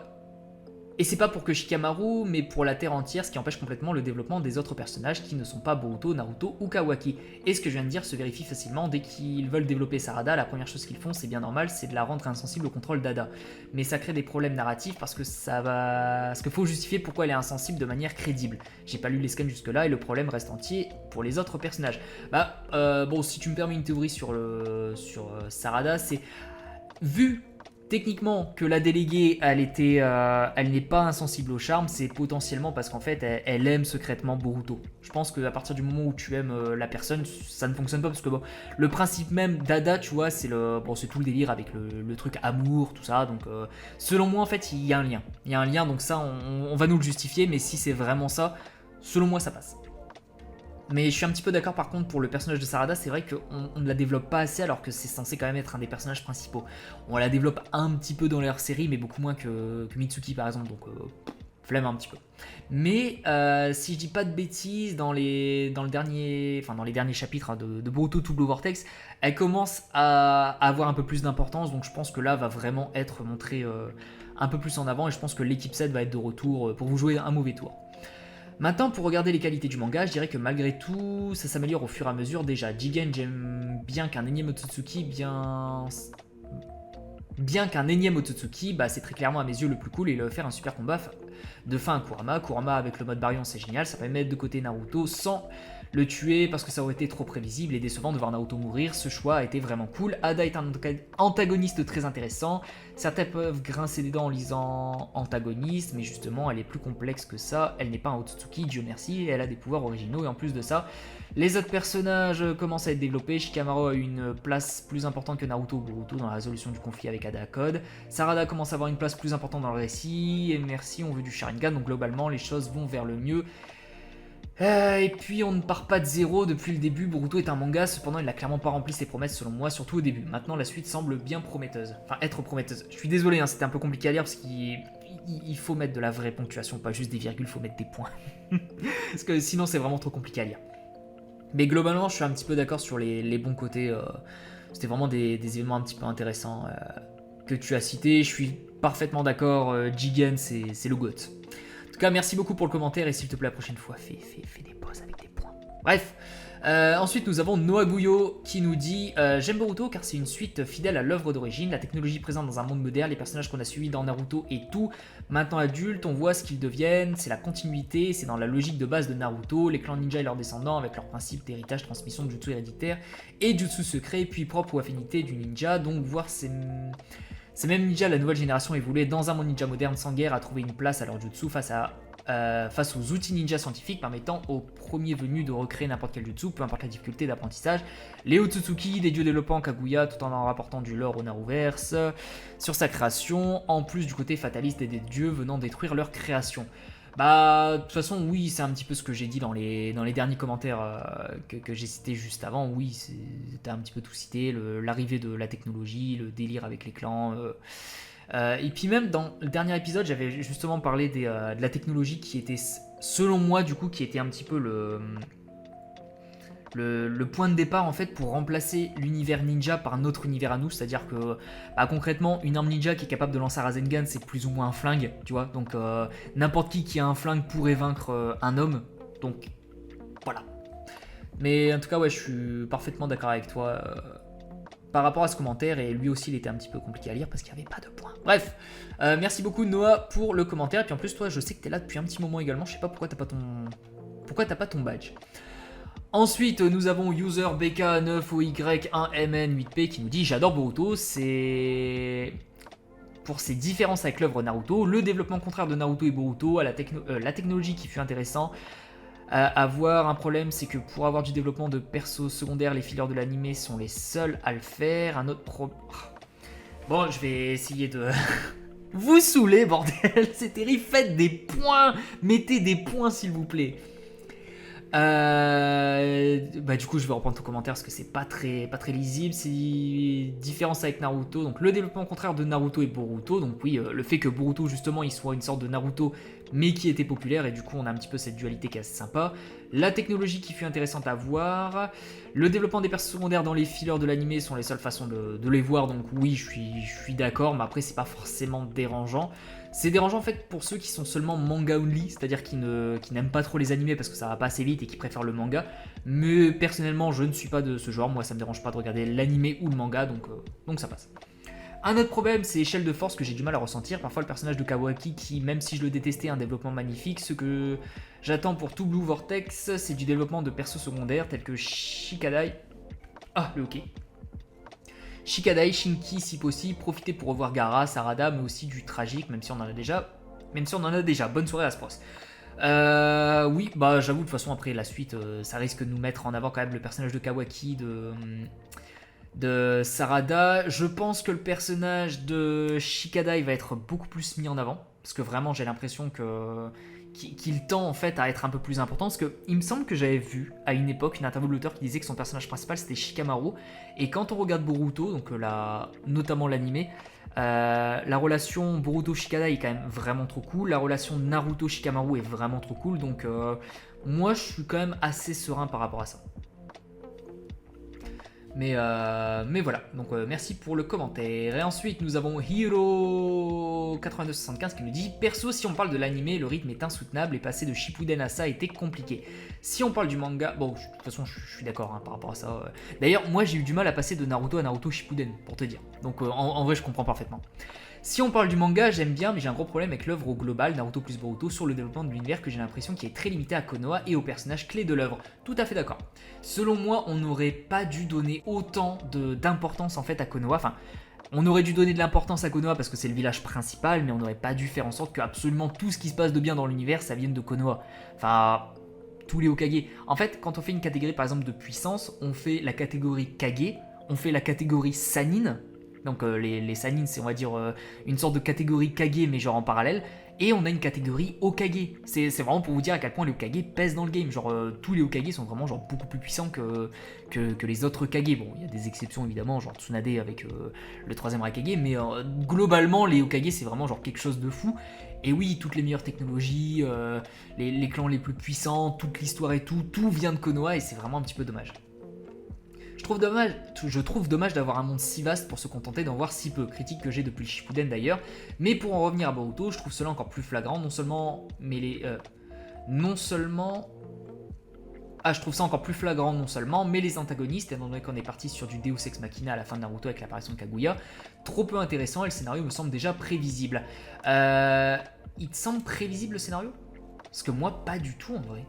Et c'est pas pour que Shikamaru, mais pour la Terre entière, ce qui empêche complètement le développement des autres personnages qui ne sont pas Boruto, Naruto ou Kawaki. Et ce que je viens de dire se vérifie facilement, dès qu'ils veulent développer Sarada, la première chose qu'ils font, c'est bien normal, c'est de la rendre insensible au contrôle d'Ada. Mais ça crée des problèmes narratifs parce que parce qu'il faut justifier pourquoi elle est insensible de manière crédible. J'ai pas lu les scans jusque là et le problème reste entier pour les autres personnages. Bah, bon, si tu me permets une théorie sur Sarada, c'est... Vu techniquement que la déléguée, elle n'est pas insensible au charme, c'est potentiellement parce qu'en fait, elle aime secrètement Boruto. Je pense qu'à partir du moment où tu aimes la personne, ça ne fonctionne pas parce que bon, le principe même d'Ada, tu vois, c'est tout le délire avec le truc amour, tout ça. Donc, selon moi, en fait, il y a un lien. Il y a un lien, donc ça, on va nous le justifier, mais si c'est vraiment ça, selon moi, ça passe. Mais je suis un petit peu d'accord par contre pour le personnage de Sarada, c'est vrai qu'on ne la développe pas assez alors que c'est censé quand même être un des personnages principaux. On la développe un petit peu dans leur série, mais beaucoup moins que Mitsuki par exemple, donc flemme un petit peu. Mais si je dis pas de bêtises, dans les derniers chapitres hein, de Boruto to Blue Vortex, elle commence à avoir un peu plus d'importance, donc je pense que là va vraiment être montrée un peu plus en avant, et je pense que l'équipe 7 va être de retour pour vous jouer un mauvais tour. Maintenant, pour regarder les qualités du manga, je dirais que malgré tout, ça s'améliore au fur et à mesure. Déjà, Jigen, j'aime bien qu'un énième Otsutsuki, bien qu'un énième Otsutsuki, bah, c'est très clairement à mes yeux le plus cool et il va faire un super combat de fin à Kurama. Kurama avec le mode Baryon, c'est génial, ça permet de mettre de côté Naruto sans le tuer parce que ça aurait été trop prévisible et décevant de voir Naruto mourir. Ce choix a été vraiment cool. Ada est un antagoniste très intéressant. Certains peuvent grincer des dents en lisant antagoniste, mais justement elle est plus complexe que ça. Elle n'est pas un Otsutsuki, Dieu merci, elle a des pouvoirs originaux et en plus de ça, les autres personnages commencent à être développés. Shikamaru a une place plus importante que Naruto ou Boruto dans la résolution du conflit avec Ada Code. Sarada commence à avoir une place plus importante dans le récit. Et merci, on veut du Sharingan, donc globalement les choses vont vers le mieux. Et puis on ne part pas de zéro depuis le début. Boruto est un manga, cependant il n'a clairement pas rempli ses promesses selon moi, surtout au début. Maintenant la suite semble bien prometteuse, enfin être prometteuse. Je suis désolé, hein, c'était un peu compliqué à lire parce qu'il faut mettre de la vraie ponctuation, pas juste des virgules, il faut mettre des points. Parce que sinon c'est vraiment trop compliqué à lire. Mais globalement je suis un petit peu d'accord sur les bons côtés. C'était vraiment des éléments un petit peu intéressants que tu as cités. Je suis parfaitement d'accord, Jigen c'est le GOAT. En tout cas, merci beaucoup pour le commentaire et s'il te plaît, la prochaine fois, fais des pauses avec des points. Bref, Ensuite, nous avons Noaguyo qui nous dit j'aime Boruto car c'est une suite fidèle à l'œuvre d'origine, la technologie présente dans un monde moderne, les personnages qu'on a suivis dans Naruto et tout. Maintenant adultes, on voit ce qu'ils deviennent, c'est la continuité, c'est dans la logique de base de Naruto, les clans ninja et leurs descendants avec leurs principes d'héritage, transmission de jutsu héréditaire et jutsu secret, puis propre aux affinités du ninja. Donc voir ces mêmes ninjas de la nouvelle génération évoluer dans un monde ninja moderne sans guerre, à trouver une place à leur jutsu face aux outils ninja scientifiques permettant aux premiers venus de recréer n'importe quel jutsu, peu importe la difficulté d'apprentissage. Les Otsutsuki, des dieux développant Kaguya tout en rapportant du lore au Naruverse sur sa création, en plus du côté fataliste et des dieux venant détruire leur création. Bah, de toute façon, oui, c'est un petit peu ce que j'ai dit dans les derniers commentaires que j'ai cités juste avant. Oui, t'as un petit peu tout cité, l'arrivée de la technologie, le délire avec les clans. Et puis même dans le dernier épisode, j'avais justement parlé de la technologie qui était, selon moi, du coup, qui était un petit peu le point de départ en fait pour remplacer l'univers ninja par notre univers à nous, c'est-à-dire que bah, concrètement une arme ninja qui est capable de lancer un Rasengan c'est plus ou moins un flingue, tu vois, donc n'importe qui a un flingue pourrait vaincre un homme, donc voilà. Mais en tout cas ouais, je suis parfaitement d'accord avec toi par rapport à ce commentaire, et lui aussi il était un petit peu compliqué à lire parce qu'il n'y avait pas de points. Bref, merci beaucoup Noah pour le commentaire, et puis en plus toi je sais que tu es là depuis un petit moment également, je sais pas pourquoi t'as pas ton badge. Ensuite, nous avons user BK9OY1MN8P qui nous dit j'adore Boruto, c'est pour ses différences avec l'œuvre Naruto, le développement contraire de Naruto et Boruto, à la technologie qui fut intéressant. Avoir un problème, c'est que pour avoir du développement de persos secondaires, les fillers de l'anime sont les seuls à le faire. Un autre problème. Bon, je vais essayer de vous saouler, bordel, c'est terrible. Faites des points, mettez des points s'il vous plaît. Bah du coup je vais reprendre ton commentaire parce que c'est pas très lisible. C'est différence avec Naruto, donc le développement contraire de Naruto et Boruto, donc oui le fait que Boruto justement il soit une sorte de Naruto mais qui était populaire, et du coup on a un petit peu cette dualité qui est assez sympa. La technologie qui fut intéressante à voir, le développement des personnages secondaires dans les fillers de l'anime sont les seules façons de les voir, donc oui je suis d'accord, mais après c'est pas forcément dérangeant. C'est dérangeant en fait pour ceux qui sont seulement manga only, c'est-à-dire qui n'aiment pas trop les animés parce que ça va pas assez vite et qui préfèrent le manga. Mais personnellement, je ne suis pas de ce genre. Moi, ça me dérange pas de regarder l'animé ou le manga, donc ça passe. Un autre problème, c'est l'échelle de force que j'ai du mal à ressentir. Parfois, le personnage de Kawaki, qui, même si je le détestais, a un développement magnifique. Ce que j'attends pour tout Blue Vortex, c'est du développement de persos secondaires tels que Shikadai. Ah, le hockey. Shikadai, Shinki si possible, profitez pour revoir Gaara, Sarada, mais aussi du tragique, même si on en a déjà. Bonne soirée à Spros. Oui, bah j'avoue, de toute façon, après la suite, ça risque de nous mettre en avant quand même le personnage de Kawaki, de Sarada. Je pense que le personnage de Shikadai va être beaucoup plus mis en avant, parce que vraiment j'ai l'impression qu'il tend en fait à être un peu plus important, parce que il me semble que j'avais vu à une époque une interview de l'auteur qui disait que son personnage principal c'était Shikamaru, et quand on regarde Boruto, donc notamment l'animé, la relation Boruto-Shikadai est quand même vraiment trop cool, la relation Naruto-Shikamaru est vraiment trop cool, donc moi je suis quand même assez serein par rapport à ça. Mais voilà, donc merci pour le commentaire. Et ensuite nous avons Hiro8275 qui nous dit perso, si on parle de l'anime, le rythme est insoutenable et passer de Shippuden à ça était compliqué. Si on parle du manga, bon de toute façon je suis d'accord par rapport à ça. D'ailleurs moi j'ai eu du mal à passer de Naruto à Naruto Shippuden pour te dire. Donc en vrai je comprends parfaitement. Si on parle du manga, j'aime bien, mais j'ai un gros problème avec l'œuvre au global, Naruto plus Boruto, sur le développement de l'univers que j'ai l'impression qui est très limité à Konoha et aux personnages clés de l'œuvre. Tout à fait d'accord. Selon moi, on n'aurait pas dû donner autant d'importance en fait à Konoha. Enfin, on aurait dû donner de l'importance à Konoha parce que c'est le village principal, mais on n'aurait pas dû faire en sorte que absolument tout ce qui se passe de bien dans l'univers, ça vienne de Konoha. Enfin, tous les Hokage. En fait, quand on fait une catégorie par exemple de puissance, on fait la catégorie Kage, on fait la catégorie Sannin. Donc les Sannin, c'est on va dire une sorte de catégorie Kage mais genre en parallèle. Et on a une catégorie Hokage. C'est vraiment pour vous dire à quel point les Hokage pèsent dans le game. Genre tous les Hokage sont vraiment genre beaucoup plus puissants que les autres Kage. Bon, il y a des exceptions évidemment, genre Tsunade avec le troisième Raikage. Mais globalement les Hokage c'est vraiment genre quelque chose de fou. Et oui, toutes les meilleures technologies, les clans les plus puissants, toute l'histoire et tout vient de Konoha et c'est vraiment un petit peu dommage. Je trouve dommage d'avoir un monde si vaste pour se contenter d'en voir si peu, critique que j'ai depuis le Shippuden d'ailleurs, mais pour en revenir à Boruto, je trouve cela encore plus flagrant, non seulement Ah, je trouve ça encore plus flagrant non seulement, mais les antagonistes, étant donné qu'on est parti sur du Deus Ex Machina à la fin de Naruto avec l'apparition de Kaguya, trop peu intéressant et le scénario me semble déjà prévisible. Il te semble prévisible le scénario? Parce que moi, pas du tout en vrai.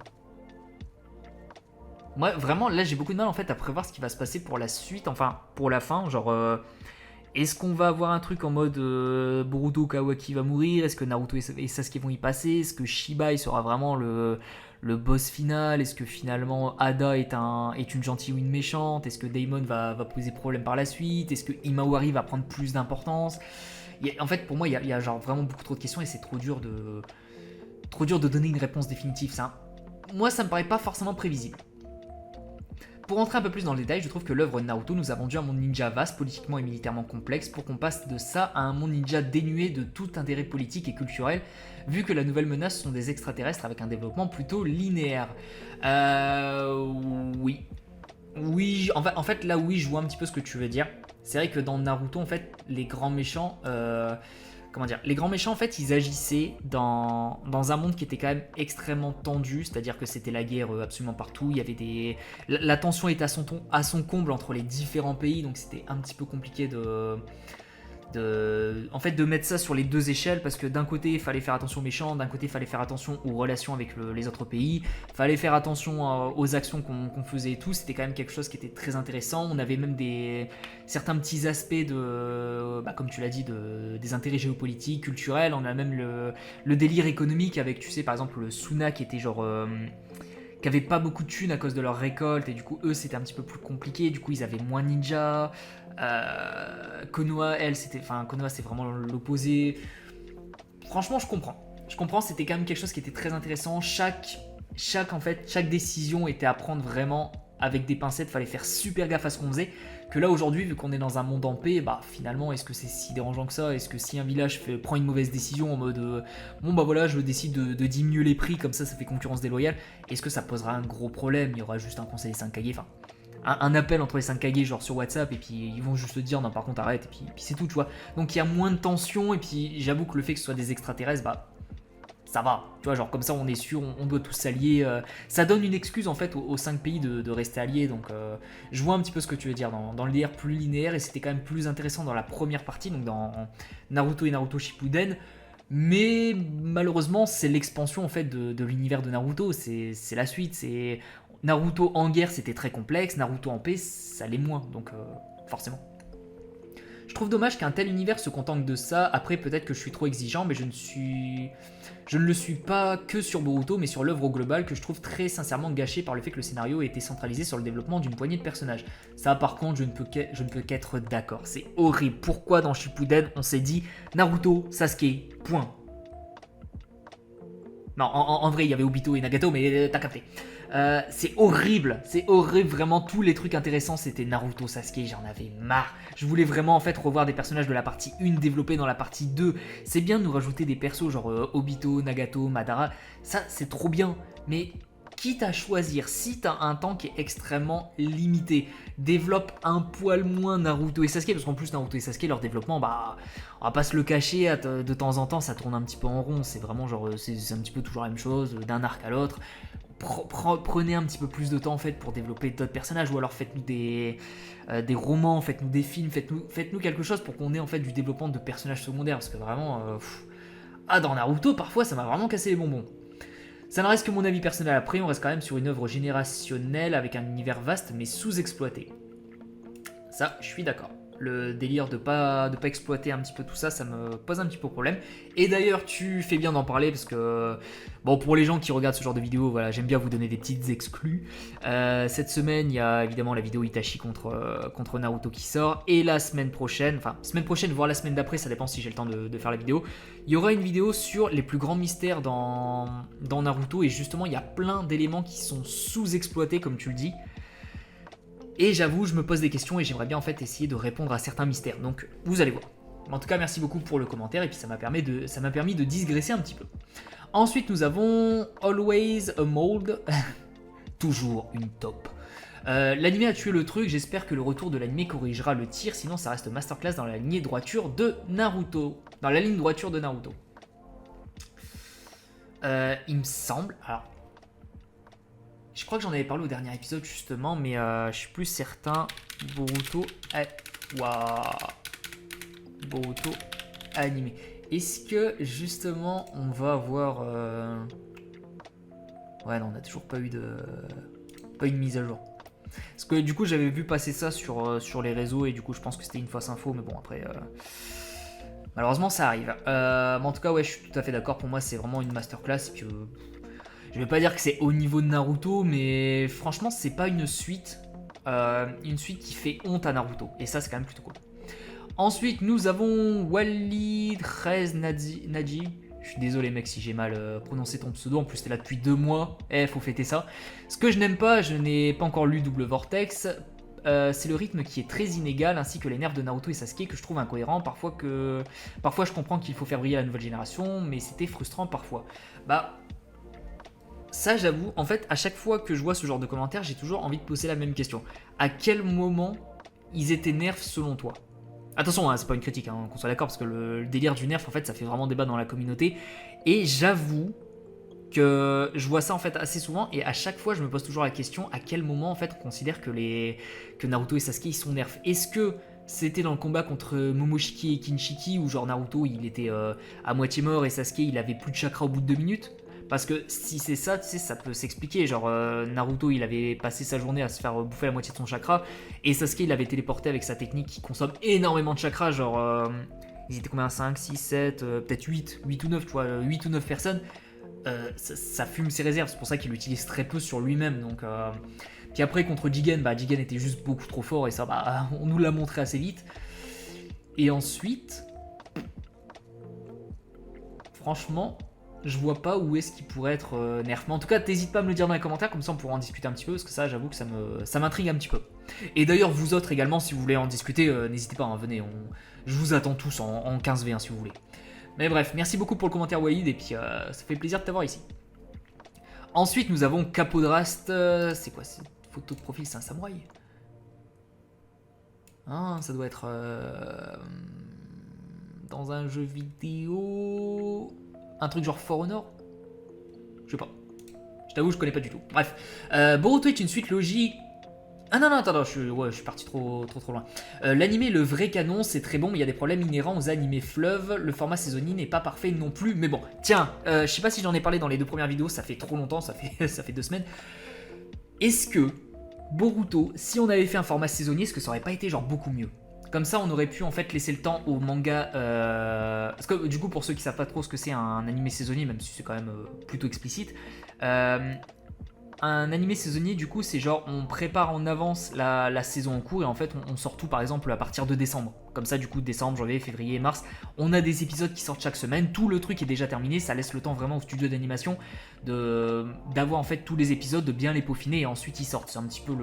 Moi, vraiment, là, j'ai beaucoup de mal en fait à prévoir ce qui va se passer pour la suite, enfin, pour la fin, genre... est-ce qu'on va avoir un truc en mode Boruto Kawaki va mourir? Est-ce que Naruto et Sasuke vont y passer? Est-ce que Shiba il sera vraiment le boss final? Est-ce que finalement Ada est une gentille ou une méchante? Est-ce que Daimon va poser problème par la suite? Est-ce que Imawari va prendre plus d'importance? En fait, pour moi, il y a genre vraiment beaucoup trop de questions et c'est trop dur de donner une réponse définitive. Moi, ça me paraît pas forcément prévisible. Pour rentrer un peu plus dans le détail, je trouve que l'œuvre de Naruto nous a vendu un monde ninja vaste, politiquement et militairement complexe, pour qu'on passe de ça à un monde ninja dénué de tout intérêt politique et culturel, vu que la nouvelle menace sont des extraterrestres avec un développement plutôt linéaire. Oui. Oui, en fait, là, oui, je vois un petit peu ce que tu veux dire. C'est vrai que dans Naruto, en fait, les grands méchants... comment dire, les grands méchants en fait ils agissaient dans un monde qui était quand même extrêmement tendu, c'est-à-dire que c'était la guerre absolument partout, il y avait la tension était à son comble entre les différents pays, donc c'était un petit peu compliqué en fait de mettre ça sur les deux échelles, parce que d'un côté il fallait faire attention aux méchants, d'un côté il fallait faire attention aux relations avec les autres pays, il fallait faire attention aux actions qu'on faisait et tout. C'était quand même quelque chose qui était très intéressant. On avait même certains petits aspects comme tu l'as dit, des intérêts géopolitiques, culturels. On a même le délire économique avec, tu sais, par exemple le Suna qui était genre... qui avaient pas beaucoup de thunes à cause de leur récolte, et du coup eux c'était un petit peu plus compliqué, du coup ils avaient moins ninja. Konoha, elle, Konoha c'est vraiment l'opposé. Franchement, je comprends, c'était quand même quelque chose qui était très intéressant. Chaque décision était à prendre vraiment avec des pincettes, fallait faire super gaffe à ce qu'on faisait. Que là aujourd'hui, vu qu'on est dans un monde en paix, bah finalement, est-ce que c'est si dérangeant que ça? Est-ce que si un village prend une mauvaise décision en mode bon bah voilà, je décide de diminuer les prix, comme ça fait concurrence déloyale, est-ce que ça posera un gros problème? Il y aura juste un conseil des 5 Kage, enfin un appel entre les 5 Kage genre sur WhatsApp, et puis ils vont juste te dire non par contre arrête, et puis c'est tout, tu vois. Donc il y a moins de tension, et puis j'avoue que le fait que ce soit des extraterrestres, bah ça va, tu vois, genre comme ça on est sûr, on doit tous s'allier, ça donne une excuse en fait aux 5 pays de rester alliés, donc je vois un petit peu ce que tu veux dire dans le DR plus linéaire, et c'était quand même plus intéressant dans la première partie, donc dans Naruto et Naruto Shippuden. Mais malheureusement c'est l'expansion en fait de l'univers de Naruto, c'est la suite, c'est Naruto en guerre c'était très complexe, Naruto en paix ça l'est moins, donc forcément. Je trouve dommage qu'un tel univers se contente de ça. Après, peut-être que je suis trop exigeant, mais je ne le suis pas que sur Boruto, mais sur l'œuvre au global, que je trouve très sincèrement gâchée par le fait que le scénario ait été centralisé sur le développement d'une poignée de personnages. Ça, par contre, je ne peux qu'être d'accord. C'est horrible. Pourquoi dans Shippuden, on s'est dit Naruto, Sasuke, point. Non, en vrai, il y avait Obito et Nagato, mais t'as capté. C'est horrible, vraiment tous les trucs intéressants c'était Naruto, Sasuke, j'en avais marre. Je voulais vraiment en fait revoir des personnages de la partie 1 développés dans la partie 2. C'est bien de nous rajouter des persos genre Obito, Nagato, Madara, ça c'est trop bien, mais quitte à choisir, si t'as un temps qui est extrêmement limité, développe un poil moins Naruto et Sasuke, parce qu'en plus Naruto et Sasuke, leur développement, bah, on va pas se le cacher, de temps en temps ça tourne un petit peu en rond, c'est vraiment genre, c'est un petit peu toujours la même chose, d'un arc à l'autre. Prenez un petit peu plus de temps en fait pour développer d'autres personnages, ou alors faites-nous des romans, faites-nous des films, faites-nous quelque chose pour qu'on ait en fait du développement de personnages secondaires, parce que vraiment dans Naruto parfois ça m'a vraiment cassé les bonbons. Ça ne reste que mon avis personnel. Après on reste quand même sur une œuvre générationnelle avec un univers vaste mais sous-exploité. Ça je suis d'accord. Le délire de pas exploiter un petit peu tout ça, ça me pose un petit peu problème. Et d'ailleurs, tu fais bien d'en parler parce que, bon, pour les gens qui regardent ce genre de vidéo, voilà, j'aime bien vous donner des petites exclus. Cette semaine, il y a évidemment la vidéo Itachi contre Naruto qui sort. Et la semaine prochaine, voire la semaine d'après, ça dépend si j'ai le temps de faire la vidéo, il y aura une vidéo sur les plus grands mystères dans Naruto. Et justement, il y a plein d'éléments qui sont sous-exploités, comme tu le dis. Et j'avoue, je me pose des questions et j'aimerais bien en fait essayer de répondre à certains mystères. Donc vous allez voir. En tout cas, merci beaucoup pour le commentaire et puis ça m'a permis de digresser un petit peu. Ensuite, nous avons Always a Mold. Toujours une top. L'anime a tué le truc, j'espère que le retour de l'anime corrigera le tir, sinon ça reste masterclass dans la lignée droiture de Naruto. Dans la ligne droiture de Naruto. Il me semble... Alors... Je crois que j'en avais parlé au dernier épisode justement, mais je suis plus certain. Boruto, waouh, Boruto animé. Est-ce que justement on va avoir ouais non, on n'a toujours pas eu de mise à jour. Parce que du coup j'avais vu passer ça sur les réseaux et du coup je pense que c'était une fausse info, mais bon après malheureusement ça arrive. Mais en tout cas ouais, je suis tout à fait d'accord. Pour moi c'est vraiment une masterclass et que je vais pas dire que c'est au niveau de Naruto, mais franchement c'est pas une suite qui fait honte à Naruto et ça c'est quand même plutôt cool. Ensuite, nous avons Walid Rez Nadji. Je suis désolé, mec, si j'ai mal prononcé ton pseudo. En plus, t'es là depuis 2 mois. Faut fêter ça. Ce que je n'aime pas, je n'ai pas encore lu Double Vortex. C'est le rythme qui est très inégal, ainsi que les nerfs de Naruto et Sasuke que je trouve incohérents. Parfois, je comprends qu'il faut faire briller la nouvelle génération, mais c'était frustrant parfois. Bah. Ça, j'avoue, en fait, à chaque fois que je vois ce genre de commentaires, j'ai toujours envie de poser la même question. À quel moment ils étaient nerfs selon toi ? Attention, hein, c'est pas une critique, hein, qu'on soit d'accord, parce que le délire du nerf, en fait, ça fait vraiment débat dans la communauté. Et j'avoue que je vois ça en fait assez souvent, et à chaque fois, je me pose toujours la question à quel moment en fait on considère que Naruto et Sasuke ils sont nerfs. Est-ce que c'était dans le combat contre Momoshiki et Kinshiki où genre Naruto il était à moitié mort et Sasuke il avait plus de chakra au bout de 2 minutes? Parce que si c'est ça, tu sais, ça peut s'expliquer. Genre, Naruto, il avait passé sa journée à se faire bouffer la moitié de son chakra. Et Sasuke, il avait téléporté avec sa technique qui consomme énormément de chakra. Genre, ils étaient combien? 5, 6, 7, peut-être 8 ou 9, tu vois, 8 ou 9 personnes. Ça fume ses réserves. C'est pour ça qu'il l'utilise très peu sur lui-même. Donc, puis après, contre Jigen, bah, Jigen était juste beaucoup trop fort. Et ça, bah, on nous l'a montré assez vite. Et ensuite, franchement, je vois pas où est-ce qu'il pourrait être nerf. Mais en tout cas, t'hésites pas à me le dire dans les commentaires, comme ça on pourra en discuter un petit peu, parce que ça, j'avoue que ça m'intrigue un petit peu. Et d'ailleurs, vous autres également, si vous voulez en discuter, n'hésitez pas, hein, venez, je vous attends tous en 15v1 si vous voulez. Mais bref, merci beaucoup pour le commentaire Walid, et puis ça fait plaisir de t'avoir ici. Ensuite, nous avons Capodrast, c'est quoi cette photo de profil? C'est un samouraï? Ah, ça doit être dans un jeu vidéo... Un truc genre For Honor? Je sais pas. Je t'avoue, je connais pas du tout. Bref. Boruto est une suite logique. Ah non, attends, je suis parti trop loin. L'animé, le vrai canon, c'est très bon, mais il y a des problèmes inhérents aux animés fleuves. Le format saisonnier n'est pas parfait non plus. Mais bon, tiens, je sais pas si j'en ai parlé dans les 2 premières vidéos, ça fait trop longtemps, ça fait 2 semaines. Est-ce que Boruto, si on avait fait un format saisonnier, est-ce que ça aurait pas été genre beaucoup mieux? Comme ça, on aurait pu en fait laisser le temps au manga. Parce que du coup, pour ceux qui savent pas trop ce que c'est un animé saisonnier, même si c'est quand même plutôt explicite, un animé saisonnier, du coup, c'est genre on prépare en avance la saison en cours et en fait, on sort tout par exemple à partir de décembre. Comme ça, du coup, décembre, janvier, février, mars, on a des épisodes qui sortent chaque semaine. Tout le truc est déjà terminé. Ça laisse le temps vraiment au studio d'animation d'avoir en fait tous les épisodes, de bien les peaufiner et ensuite ils sortent. C'est un petit peu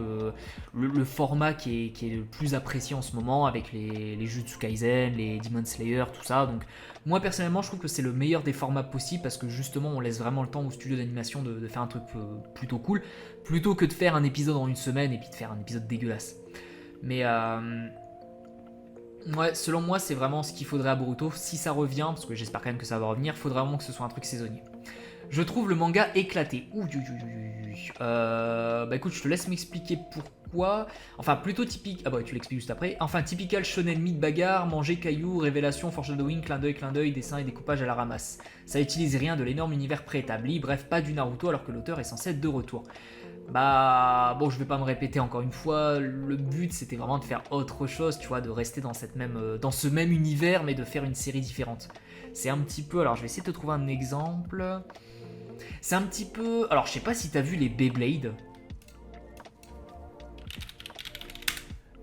le format qui est le plus apprécié en ce moment avec les Jujutsu Kaisen, les Demon Slayer, tout ça. Donc, moi personnellement, je trouve que c'est le meilleur des formats possibles parce que justement, on laisse vraiment le temps au studio d'animation de faire un truc plutôt cool plutôt que de faire un épisode en une semaine et puis de faire un épisode dégueulasse. Mais ouais, selon moi, c'est vraiment ce qu'il faudrait à Boruto. Si ça revient, parce que j'espère quand même que ça va revenir, il faudrait vraiment que ce soit un truc saisonnier. Je trouve le manga éclaté. Bah écoute, je te laisse m'expliquer pourquoi. Enfin, plutôt typique. Ah bah, tu l'expliques juste après. Enfin, typical shonen mythe bagarre, manger, cailloux, révélation, foreshadowing, clin d'œil, dessin et découpage à la ramasse. Ça utilise rien de l'énorme univers préétabli. Bref, pas du Naruto alors que l'auteur est censé être de retour. Bah bon, je vais pas me répéter encore une fois, le but c'était vraiment de faire autre chose, tu vois, de rester dans ce même univers mais de faire une série différente. C'est un petit peu, alors je vais essayer de te trouver un exemple. C'est un petit peu, alors je sais pas si t'as vu les Beyblade.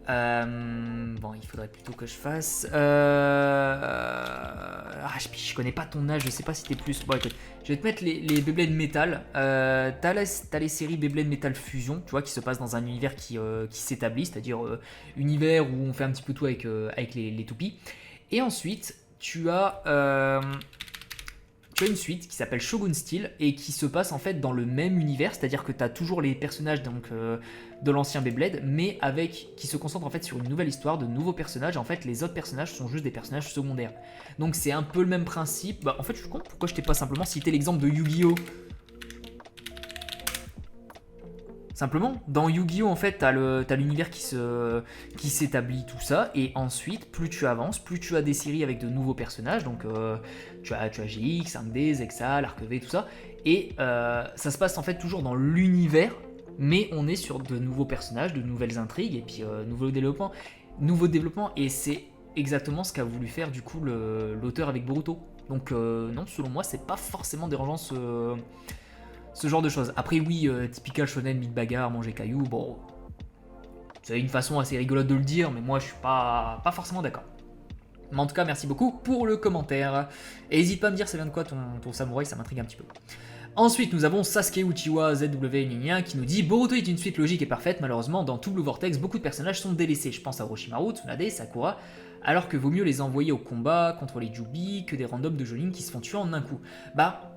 Bon, il faudrait plutôt que je fasse. Je connais pas ton âge, je sais pas si t'es plus. Bon, écoute, je vais te mettre les Beyblade Metal. T'as les séries Beyblade Metal Fusion, tu vois, qui se passent dans un univers qui s'établit, c'est-à-dire univers où on fait un petit peu tout avec les toupies. Et ensuite, tu as une suite qui s'appelle Shogun Steel et qui se passe en fait dans le même univers, c'est-à-dire que tu as toujours les personnages donc, de l'ancien Beyblade, mais qui se concentre en fait sur une nouvelle histoire, de nouveaux personnages. En fait, les autres personnages sont juste des personnages secondaires. Donc c'est un peu le même principe. Bah, en fait, je suis con, pourquoi je t'ai pas simplement cité l'exemple de Yu-Gi-Oh! Simplement, dans Yu-Gi-Oh! En fait, t'as l'univers qui s'établit, tout ça, et ensuite, plus tu avances, plus tu as des séries avec de nouveaux personnages, donc tu as GX, 5D, Zexa, l'Arc-V, tout ça, et ça se passe en fait toujours dans l'univers, mais on est sur de nouveaux personnages, de nouvelles intrigues, et puis nouveau développement, et c'est exactement ce qu'a voulu faire du coup l'auteur avec Boruto. Donc non, selon moi, c'est pas forcément dérangeant ce genre de choses. Après oui, typical shonen, mid bagarre, manger caillou, bon, c'est une façon assez rigolote de le dire, mais moi je suis pas forcément d'accord. Mais en tout cas, merci beaucoup pour le commentaire. Et n'hésite pas à me dire ça vient de quoi ton samouraï, ça m'intrigue un petit peu. Ensuite, nous avons Sasuke Uchiwa ZW qui nous dit Boruto est une suite logique et parfaite, malheureusement, dans tout Blue Vortex, beaucoup de personnages sont délaissés. Je pense à Orochimaru, Tsunade, Sakura, alors que vaut mieux les envoyer au combat contre les Jubi que des randoms de Jonin qui se font tuer en un coup. Bah,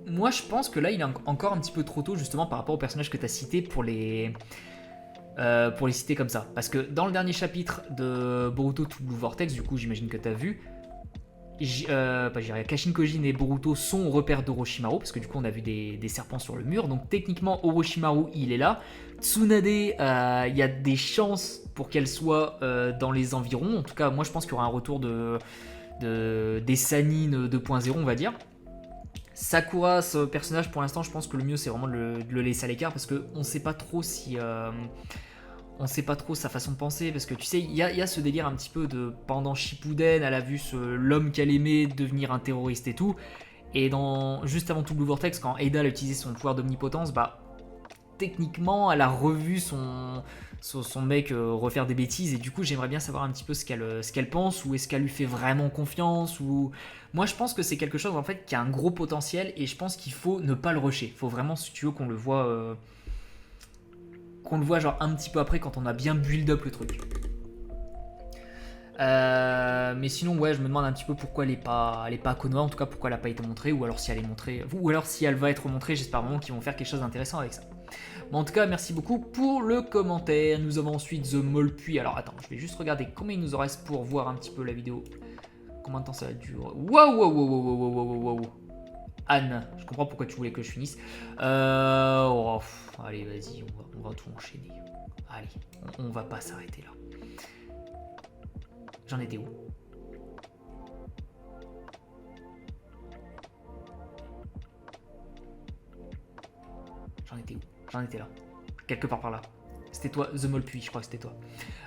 moi je pense que là il est encore un petit peu trop tôt justement par rapport aux personnages que tu as cités pour les citer comme ça. Parce que dans le dernier chapitre de Boruto to Blue Vortex, du coup j'imagine que tu as vu, Kashin Kojin et Boruto sont au repère d'Orochimaru, parce que du coup on a vu des serpents sur le mur, donc techniquement Orochimaru il est là. Tsunade, il y a des chances pour qu'elle soit dans les environs, en tout cas moi je pense qu'il y aura un retour des Sannin 2.0 on va dire. Sakura, ce personnage pour l'instant je pense que le mieux c'est vraiment de le laisser à l'écart, parce qu'on sait pas trop si... on sait pas trop sa façon de penser, parce que tu sais, il y a ce délire un petit peu de pendant Shippuden, elle a vu l'homme qu'elle aimait devenir un terroriste et tout, et juste avant tout Blue Vortex, quand Ada a utilisé son pouvoir d'omnipotence, bah techniquement elle a revu son mec refaire des bêtises, et du coup j'aimerais bien savoir un petit peu ce qu'elle pense, ou est-ce qu'elle lui fait vraiment confiance, ou... Moi je pense que c'est quelque chose en fait qui a un gros potentiel, et je pense qu'il faut ne pas le rusher, il faut vraiment, si tu veux, qu'on le voit genre un petit peu après quand on a bien build up le truc. Mais sinon ouais, je me demande un petit peu pourquoi elle est pas à Konoha, en tout cas pourquoi elle n'a pas été montrée, ou alors si elle est montrée, ou alors si elle va être montrée, j'espère vraiment qu'ils vont faire quelque chose d'intéressant avec ça. Bon, en tout cas merci beaucoup pour le commentaire. Nous avons ensuite The Molpui. Alors attends, je vais juste regarder combien il nous en reste pour voir un petit peu la vidéo. Combien de temps ça va durer? Waouh. Anne, je comprends pourquoi tu voulais que je finisse. Allez, vas-y, on va tout enchaîner. Allez, on va pas s'arrêter là. J'en étais où? J'en étais là. Quelque part par là. C'était toi, The Molpui, je crois que c'était toi.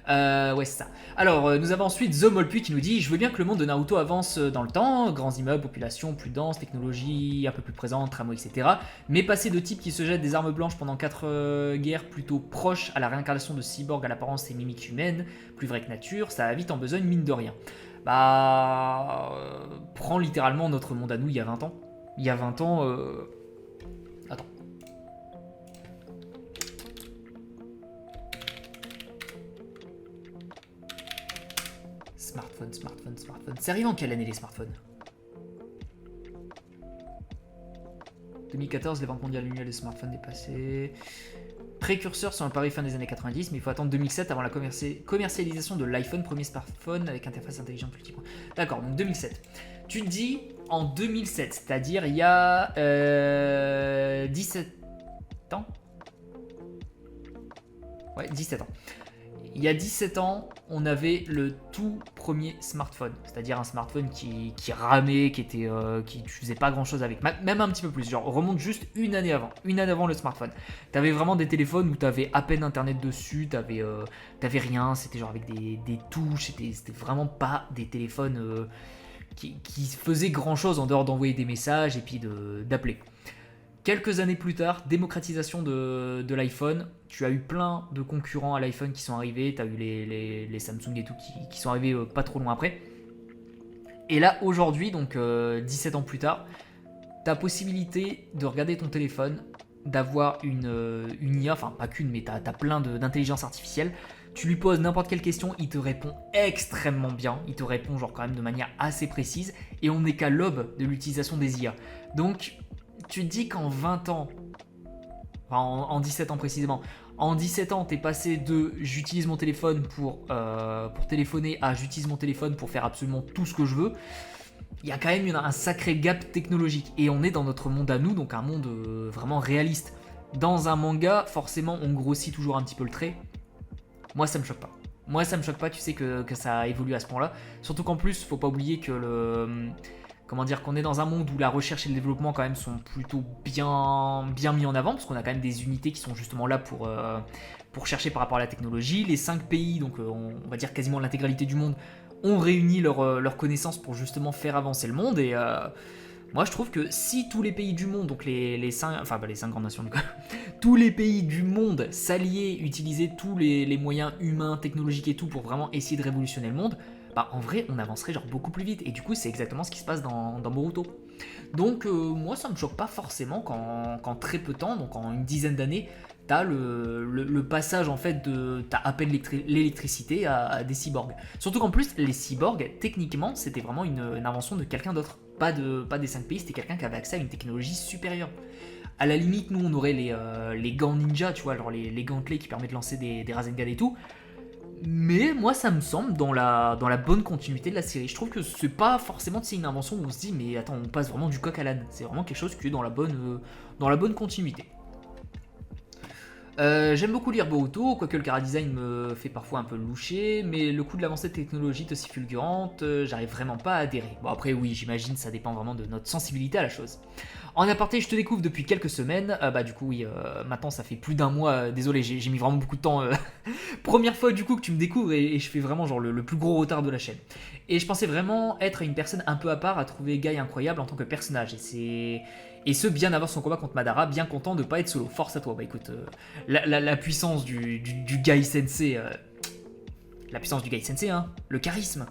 Ouais, c'est ça. Alors, nous avons ensuite The Molpui qui nous dit « Je veux bien que le monde de Naruto avance dans le temps, grands immeubles, population plus dense, technologie un peu plus présente, tramway, etc. Mais passer de types qui se jettent des armes blanches pendant 4 guerres plutôt proches à la réincarnation de cyborgs à l'apparence et mimique humaine, plus vrai que nature, ça va vite en besogne, mine de rien. » Bah... prends littéralement notre monde à nous il y a 20 ans. Il y a 20 ans... Attends. Smartphone. C'est arrivé en quelle année les smartphones? 2014, les ventes mondiales annuelles des smartphones dépassées. Précurseur sur un pari fin des années 90, mais il faut attendre 2007 avant la commercialisation de l'iPhone, premier smartphone avec interface intelligente multipoint. D'accord, donc 2007. Tu te dis en 2007, c'est-à-dire il y a 17 ans. Ouais, 17 ans. Il y a 17 ans, on avait le tout premier smartphone, c'est-à-dire un smartphone qui ramait, qui faisait pas grand-chose avec, même un petit peu plus, genre remonte juste une année avant le smartphone. T'avais vraiment des téléphones où t'avais à peine internet dessus, t'avais rien, c'était genre avec des touches, c'était vraiment pas des téléphones qui faisaient grand-chose en dehors d'envoyer des messages et puis d'appeler. Quelques années plus tard, démocratisation de l'iPhone, tu as eu plein de concurrents à l'iPhone qui sont arrivés, tu as eu les Samsung et tout qui sont arrivés pas trop loin après. Et là, aujourd'hui, donc 17 ans plus tard, tu as possibilité de regarder ton téléphone, d'avoir une IA, enfin pas qu'une, mais tu as plein d'intelligence artificielle. Tu lui poses n'importe quelle question, il te répond extrêmement bien, il te répond genre quand même de manière assez précise, et on n'est qu'à l'aube de l'utilisation des IA. Donc, tu te dis qu'en 20 ans, enfin en 17 ans précisément, en 17 ans, t'es passé de j'utilise mon téléphone pour téléphoner à j'utilise mon téléphone pour faire absolument tout ce que je veux. Il y a quand même un sacré gap technologique, et on est dans notre monde à nous, donc un monde vraiment réaliste. dans un manga, forcément, on grossit toujours un petit peu le trait. Moi, ça me choque pas. Moi, ça me choque pas, tu sais que ça évolue à ce point-là. Surtout qu'en plus, faut pas oublier que comment dire, qu'on est dans un monde où la recherche et le développement quand même sont plutôt bien mis en avant, parce qu'on a quand même des unités qui sont justement là pour chercher par rapport à la technologie. Les 5 pays, donc on va dire quasiment l'intégralité du monde, ont réuni leurs connaissances pour justement faire avancer le monde. Et moi je trouve que si tous les pays du monde, donc les 5, enfin les 5 grandes nations du coup, tous les pays du monde s'alliaient, utilisaient tous les moyens humains, technologiques et tout pour vraiment essayer de révolutionner le monde, bah en vrai on avancerait genre beaucoup plus vite. Et du coup c'est exactement ce qui se passe dans Boruto. Donc moi ça me choque pas forcément qu'en très peu de temps, donc en une dizaine d'années, t'as le passage en fait de t'as à peine l'électricité à des cyborgs. Surtout qu'en plus les cyborgs techniquement c'était vraiment une invention de quelqu'un d'autre, pas des 5 pays, c'était quelqu'un qui avait accès à une technologie supérieure. À la limite nous on aurait les gants ninja, tu vois, genre les gantelets qui permettent de lancer des Rasengan et tout. Mais moi ça me semble dans la bonne continuité de la série. Je trouve que c'est pas forcément une invention où on se dit mais attends on passe vraiment du coq à l'âne. C'est vraiment quelque chose qui est dans la bonne continuité. J'aime beaucoup lire Boruto, quoique le chara-design me fait parfois un peu loucher, mais le coup de l'avancée de technologie est aussi fulgurante, j'arrive vraiment pas à adhérer. Bon après oui, j'imagine ça dépend vraiment de notre sensibilité à la chose. En aparté, je te découvre depuis quelques semaines, bah du coup oui, maintenant ça fait plus d'un mois, désolé j'ai mis vraiment beaucoup de temps, première fois du coup que tu me découvres et je fais vraiment genre le plus gros retard de la chaîne. Et je pensais vraiment être une personne un peu à part à trouver Guy incroyable en tant que personnage, et ce bien avant son combat contre Madara, bien content de pas être solo. Force à toi, bah écoute, la puissance du Guy Sensei, la puissance du Guy Sensei, hein, le charisme.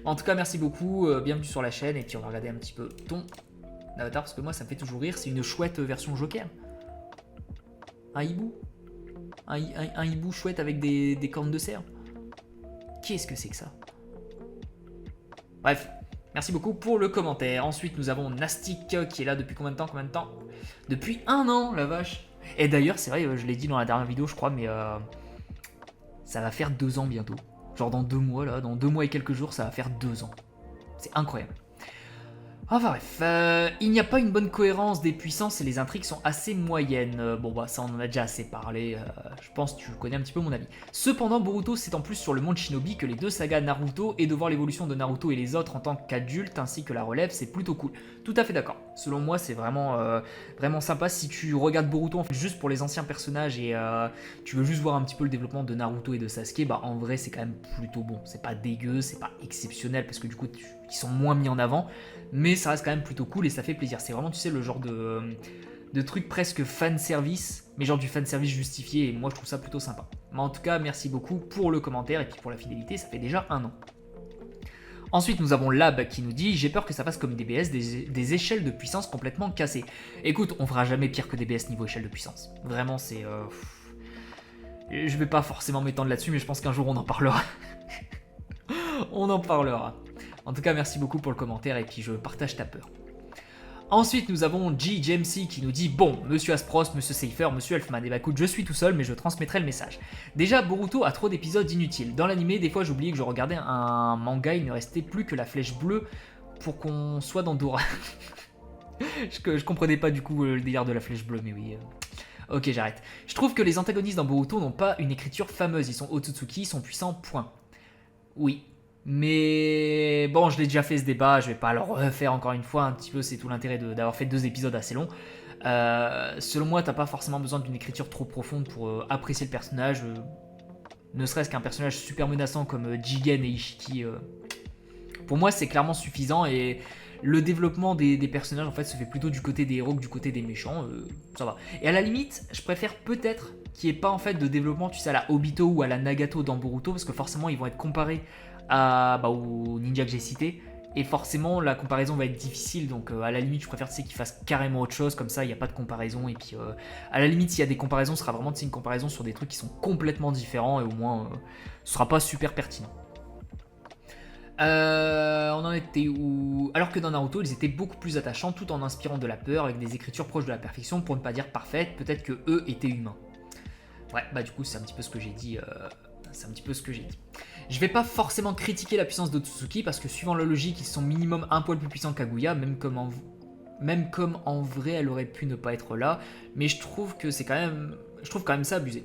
En tout cas, merci beaucoup, bienvenue sur la chaîne, et puis on va regarder un petit peu ton avatar, parce que moi ça me fait toujours rire, c'est une chouette version Joker. Un hibou, un hibou chouette avec des cornes de cerf. Qu'est-ce que c'est que ça? Bref. Merci beaucoup pour le commentaire. Ensuite, nous avons Nastic qui est là depuis combien de temps? Depuis 1 an, la vache. Et d'ailleurs, c'est vrai, je l'ai dit dans la dernière vidéo, je crois, mais ça va faire 2 ans bientôt. Genre dans 2 mois, là, dans 2 mois et quelques jours, ça va faire 2 ans. C'est incroyable. Enfin bref, il n'y a pas une bonne cohérence des puissances et les intrigues sont assez moyennes. Bon bah ça on en a déjà assez parlé, je pense que tu connais un petit peu mon avis. Cependant Boruto s'étend plus sur le monde shinobi que les 2 sagas Naruto, et de voir l'évolution de Naruto et les autres en tant qu'adultes ainsi que la relève, c'est plutôt cool. Tout à fait d'accord. Selon moi c'est vraiment sympa. Si tu regardes Boruto en fait juste pour les anciens personnages et tu veux juste voir un petit peu le développement de Naruto et de Sasuke, bah en vrai c'est quand même plutôt bon. C'est pas dégueu, c'est pas exceptionnel parce que du coup ils sont moins mis en avant. Mais ça reste quand même plutôt cool et ça fait plaisir. C'est vraiment, tu sais, le genre de truc presque fan service, mais genre du fan service justifié, et moi je trouve ça plutôt sympa. Mais en tout cas, merci beaucoup pour le commentaire et puis pour la fidélité, ça fait déjà 1 an. Ensuite, nous avons Lab qui nous dit « J'ai peur que ça fasse comme DBS, des échelles de puissance complètement cassées. » Écoute, on fera jamais pire que DBS niveau échelle de puissance. Vraiment, c'est... Je vais pas forcément m'étendre là-dessus, mais je pense qu'un jour on en parlera. On en parlera. En tout cas, merci beaucoup pour le commentaire et puis je partage ta peur. Ensuite, nous avons GJMC qui nous dit « Bon, monsieur Aspros, monsieur Seifer, monsieur Elfman, et bah écoute, je suis tout seul, mais je transmettrai le message. Déjà, Boruto a trop d'épisodes inutiles. Dans l'animé, des fois, j'oubliais que je regardais un manga, il ne restait plus que la flèche bleue pour qu'on soit dans Dora. » Je comprenais pas du coup le délire de la flèche bleue, mais oui... Ok, j'arrête. Je trouve que les antagonistes dans Boruto n'ont pas une écriture fameuse, ils sont Otsutsuki, ils sont puissants, point. Oui. Mais bon, je l'ai déjà fait ce débat, je vais pas le refaire encore une fois, un petit peu, c'est tout l'intérêt d'avoir fait 2 épisodes assez longs. Selon moi, t'as pas forcément besoin d'une écriture trop profonde pour apprécier le personnage, ne serait-ce qu'un personnage super menaçant comme Jigen et Ishiki. Pour moi, c'est clairement suffisant et le développement des personnages en fait se fait plutôt du côté des héros que du côté des méchants, ça va. Et à la limite, je préfère peut-être qu'il n'y ait pas en fait de développement, tu sais, à la Obito ou à la Nagato dans Boruto, parce que forcément ils vont être comparés aux ninjas que j'ai cités, et forcément la comparaison va être difficile, donc à la limite je préfère qu'ils fassent carrément autre chose, comme ça il n'y a pas de comparaison, et puis à la limite s'il y a des comparaisons, ce sera vraiment une comparaison sur des trucs qui sont complètement différents, et au moins ce sera pas super pertinent. On en était où? Alors que dans Naruto, ils étaient beaucoup plus attachants tout en inspirant de la peur avec des écritures proches de la perfection, pour ne pas dire parfaites, peut-être que eux étaient humains. Ouais, bah du coup c'est un petit peu ce que j'ai dit. Je vais pas forcément critiquer la puissance d'Otsutsuki parce que suivant la logique, ils sont minimum un poil plus puissants qu'Aguya, même même comme en vrai elle aurait pu ne pas être là, mais je trouve que c'est quand même, je trouve quand même ça abusé.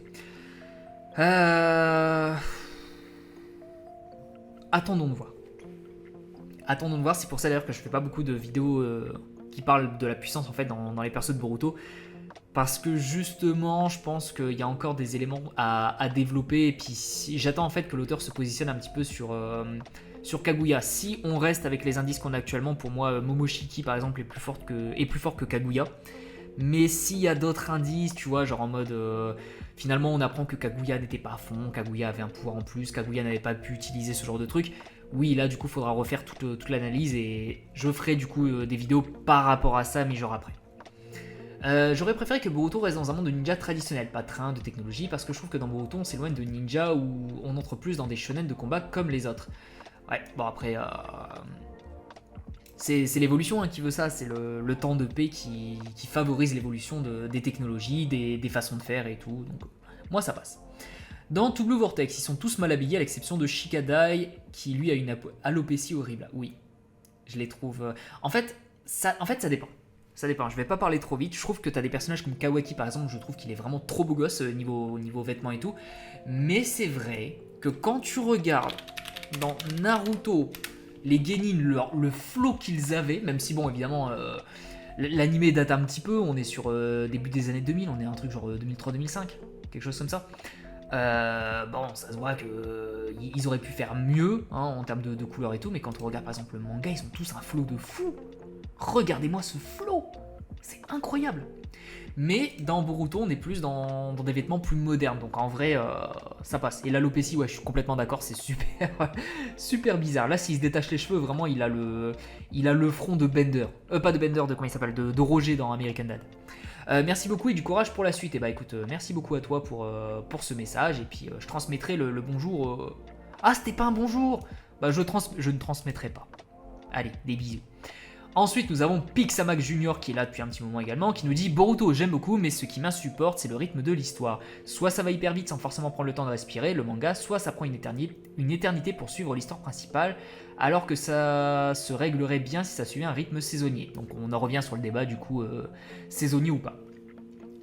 Attendons de voir. Attendons de voir, c'est pour ça d'ailleurs que je fais pas beaucoup de vidéos qui parlent de la puissance en fait dans les persos de Boruto. Parce que justement, je pense qu'il y a encore des éléments à développer. Et puis j'attends en fait que l'auteur se positionne un petit peu sur Kaguya. Si on reste avec les indices qu'on a actuellement, pour moi, Momoshiki par exemple est plus fort que Kaguya. Mais s'il y a d'autres indices, tu vois, genre en mode finalement on apprend que Kaguya n'était pas à fond, Kaguya avait un pouvoir en plus, Kaguya n'avait pas pu utiliser ce genre de truc. Oui, là du coup, il faudra refaire toute l'analyse et je ferai du coup des vidéos par rapport à ça, mais genre après. J'aurais préféré que Boruto reste dans un monde de ninja traditionnel, pas train de technologie, parce que je trouve que dans Boruto on s'éloigne de ninja où on entre plus dans des shonen de combat comme les autres. Ouais, bon après, c'est l'évolution hein, qui veut ça, c'est le temps de paix qui favorise l'évolution des technologies, des façons de faire et tout, donc moi ça passe. Dans Two Blue Vortex, ils sont tous mal habillés à l'exception de Shikadai qui lui a une alopécie horrible. Oui, je les trouve... En fait, ça dépend. Ça dépend, je vais pas parler trop vite. Je trouve que t'as des personnages comme Kawaki par exemple, je trouve qu'il est vraiment trop beau gosse niveau vêtements et tout. Mais c'est vrai que quand tu regardes dans Naruto, les genin, le flow qu'ils avaient, même si bon évidemment l'anime date un petit peu, on est sur début des années 2000, on est un truc genre 2003-2005, quelque chose comme ça. Bon, ça se voit qu'ils auraient pu faire mieux hein, en termes de couleurs et tout, mais quand on regarde par exemple le manga, ils ont tous un flow de fou. Regardez-moi ce flow, c'est incroyable. Mais dans Boruto, on est plus dans des vêtements plus modernes, donc en vrai, ça passe. Et l'alopécie, ouais, je suis complètement d'accord, c'est super, super bizarre. Là, s'il se détache les cheveux, vraiment, il a le front de Bender. Pas de Bender, de comment il s'appelle, de Roger dans American Dad. Merci beaucoup et du courage pour la suite. Et bah écoute, merci beaucoup à toi pour ce message. Et puis je transmettrai le bonjour. Ah, c'était pas un bonjour. Bah je ne transmettrai pas. Allez, des bisous. Ensuite, nous avons Pixamax Junior qui est là depuis un petit moment également, qui nous dit Boruto, j'aime beaucoup, mais ce qui m'insupporte, c'est le rythme de l'histoire. Soit ça va hyper vite sans forcément prendre le temps de respirer, le manga, soit ça prend une éternité pour suivre l'histoire principale, alors que ça se réglerait bien si ça suivait un rythme saisonnier. Donc on en revient sur le débat du coup, saisonnier ou pas.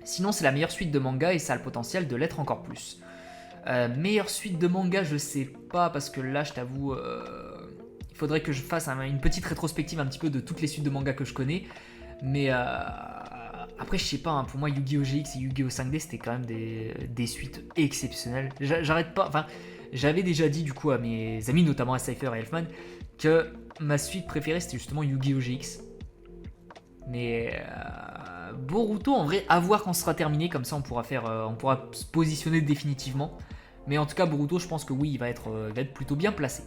Sinon, c'est la meilleure suite de manga et ça a le potentiel de l'être encore plus. Meilleure suite de manga, je sais pas, parce que là, je t'avoue. Il faudrait que je fasse une petite rétrospective un petit peu de toutes les suites de manga que je connais. Mais après, je sais pas, hein, pour moi, Yu-Gi-Oh! GX et Yu-Gi-Oh! 5D, c'était quand même des suites exceptionnelles. J'arrête pas, enfin, j'avais déjà dit du coup à mes amis, notamment à Cypher et Elfman, que ma suite préférée c'était justement Yu-Gi-Oh! GX. Mais Boruto, en vrai, à voir quand ce sera terminé, comme ça on pourra se positionner définitivement. Mais en tout cas, Boruto, je pense que oui, il va être plutôt bien placé.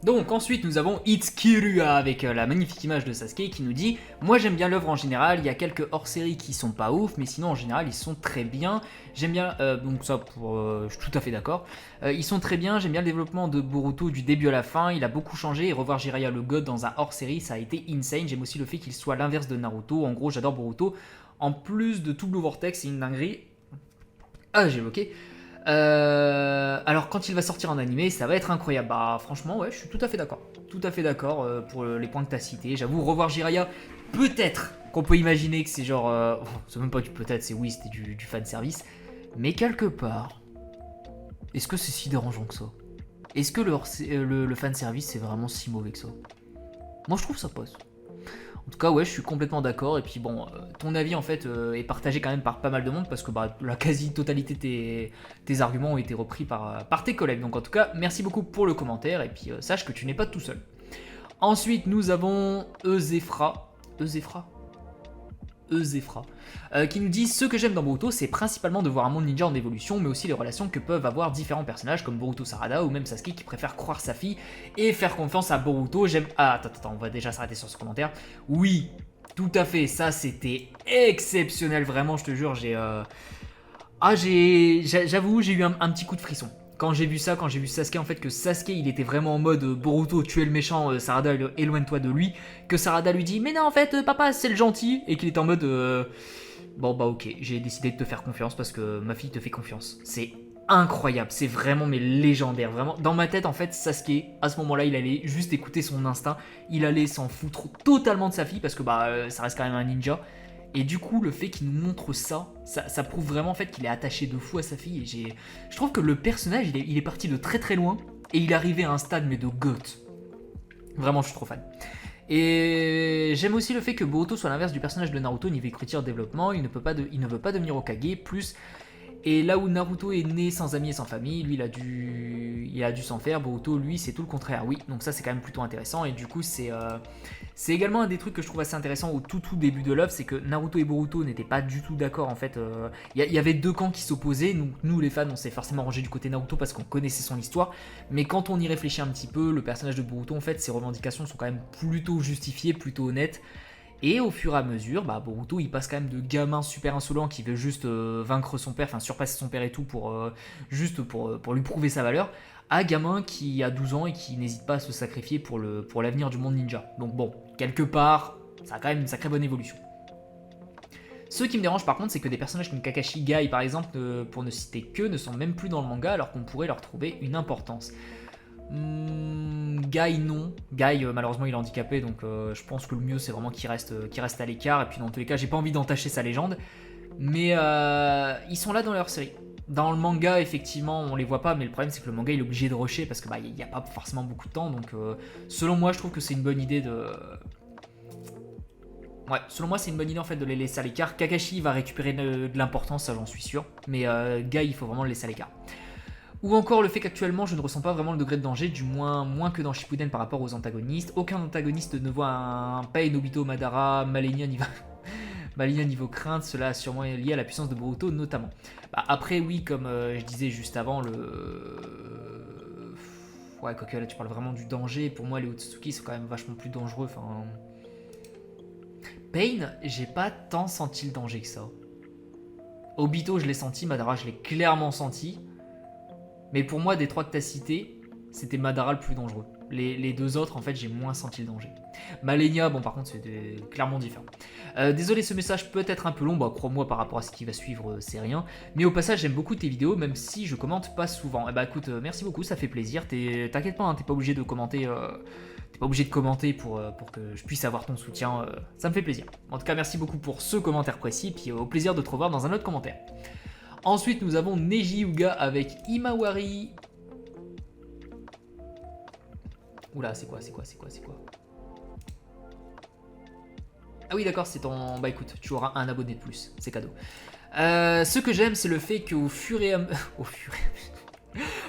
Donc ensuite nous avons It's Kirua avec la magnifique image de Sasuke qui nous dit « Moi j'aime bien l'œuvre en général, il y a quelques hors-séries qui sont pas ouf, mais sinon en général ils sont très bien. J'aime bien, donc ça je suis tout à fait d'accord. Ils sont très bien, j'aime bien le développement de Boruto du début à la fin, il a beaucoup changé et revoir Jiraiya le God dans un hors-série ça a été insane. J'aime aussi le fait qu'il soit l'inverse de Naruto, en gros j'adore Boruto. En plus de tout Blue Vortex, c'est une dinguerie. Ah j'ai bloqué. Alors quand il va sortir en animé, ça va être incroyable. Bah franchement, ouais, je suis tout à fait d'accord. Tout à fait d'accord pour les points que tu as cités. J'avoue, revoir Jiraiya, peut-être qu'on peut imaginer que c'est genre... c'est même pas du peut-être, c'est oui, c'était du fanservice. Mais quelque part, est-ce que c'est si dérangeant que ça? Est-ce que le fanservice, c'est vraiment si mauvais que ça? Moi, je trouve ça passe. En tout cas, ouais, je suis complètement d'accord. Et puis bon, ton avis en fait est partagé quand même par pas mal de monde parce que bah, la quasi-totalité de tes arguments ont été repris par tes collègues. Donc en tout cas, merci beaucoup pour le commentaire et puis sache que tu n'es pas tout seul. Ensuite, nous avons Euzefra qui nous dit « Ce que j'aime dans Boruto, c'est principalement de voir un monde ninja en évolution, mais aussi les relations que peuvent avoir différents personnages comme Boruto Sarada ou même Sasuke qui préfère croire sa fille et faire confiance à Boruto. J'aime... » Ah, attends, on va déjà s'arrêter sur ce commentaire. Oui, tout à fait, ça c'était exceptionnel, vraiment, je te jure, j'avoue, j'ai eu un petit coup de frisson. Quand j'ai vu Sasuke, en fait, que Sasuke, il était vraiment en mode Boruto, tu es le méchant, Sarada, éloigne-toi de lui. Que Sarada lui dit, mais non, en fait, papa, c'est le gentil. Et qu'il est en mode, bon, bah, ok, j'ai décidé de te faire confiance parce que ma fille te fait confiance. C'est incroyable, c'est vraiment mais légendaire, vraiment. Dans ma tête, en fait, Sasuke, à ce moment-là, il allait juste écouter son instinct, il allait s'en foutre totalement de sa fille, parce que ça reste quand même un ninja. Et du coup, le fait qu'il nous montre ça prouve vraiment en fait qu'il est attaché de fou à sa fille. Et je trouve que le personnage, il est parti de très très loin, et il est arrivé à un stade mais de GOAT. Vraiment, je suis trop fan. Et j'aime aussi le fait que Boruto soit l'inverse du personnage de Naruto niveau écriture développement. Il ne veut pas devenir Hokage. Plus, et là où Naruto est né sans amis et sans famille, lui il a dû s'en faire. Boruto, lui, c'est tout le contraire. Oui, donc ça c'est quand même plutôt intéressant. Et du coup, c'est également un des trucs que je trouve assez intéressant au tout début de l'œuvre, c'est que Naruto et Boruto n'étaient pas du tout d'accord en fait. Il y avait deux camps qui s'opposaient. Nous les fans, on s'est forcément rangé du côté Naruto parce qu'on connaissait son histoire. Mais quand on y réfléchit un petit peu, le personnage de Boruto, en fait, ses revendications sont quand même plutôt justifiées, plutôt honnêtes. Et au fur et à mesure, Boruto il passe quand même de gamin super insolent qui veut juste vaincre son père, enfin surpasser son père et tout pour lui prouver sa valeur, à gamin qui a 12 ans et qui n'hésite pas à se sacrifier pour l'avenir du monde ninja. Donc bon, quelque part, ça a quand même une sacrée bonne évolution. Ce qui me dérange par contre, c'est que des personnages comme Kakashi, Guy par exemple, pour ne citer que, ne sont même plus dans le manga alors qu'on pourrait leur trouver une importance. Guy non, Guy malheureusement il est handicapé donc je pense que le mieux c'est vraiment qu'il reste à l'écart et puis dans tous les cas j'ai pas envie d'entacher sa légende mais ils sont là dans leur série. Dans le manga effectivement on les voit pas mais le problème c'est que le manga il est obligé de rusher parce que il n'y a pas forcément beaucoup de temps donc selon moi je trouve que c'est une bonne idée de... Ouais, selon moi c'est une bonne idée en fait de les laisser à l'écart. Kakashi va récupérer de l'importance, ça j'en suis sûr, mais Guy il faut vraiment le laisser à l'écart. Ou encore le fait qu'actuellement je ne ressens pas vraiment le degré de danger, du moins que dans Shippuden par rapport aux antagonistes. Aucun antagoniste ne voit un Pain, Obito, Madara, Malenia niveau crainte, cela est sûrement lié à la puissance de Boruto notamment. Après oui, comme je disais juste avant, ouais, quoique là tu parles vraiment du danger, pour moi les Otsutsuki sont quand même vachement plus dangereux, enfin... Pain, j'ai pas tant senti le danger que ça. Obito je l'ai senti, Madara je l'ai clairement senti. Mais pour moi, des trois que tu as cités, c'était Madara le plus dangereux. Les deux autres, en fait, j'ai moins senti le danger. Malenia, bon, par contre, c'était clairement différent. Désolé, ce message peut être un peu long, crois-moi, par rapport à ce qui va suivre, c'est rien. Mais au passage, j'aime beaucoup tes vidéos, même si je commente pas souvent. Écoute, merci beaucoup, ça fait plaisir. T'inquiète pas, hein, t'es pas obligé de commenter. T'es pas obligé de commenter pour que je puisse avoir ton soutien. Ça me fait plaisir. En tout cas, merci beaucoup pour ce commentaire précis, puis au plaisir de te revoir dans un autre commentaire. Ensuite, nous avons Neji Yuga avec Imawari. Oula, c'est quoi? Ah oui, d'accord, c'est ton... écoute, tu auras un abonné de plus, c'est cadeau. Ce que j'aime, c'est le fait qu'au fur et à...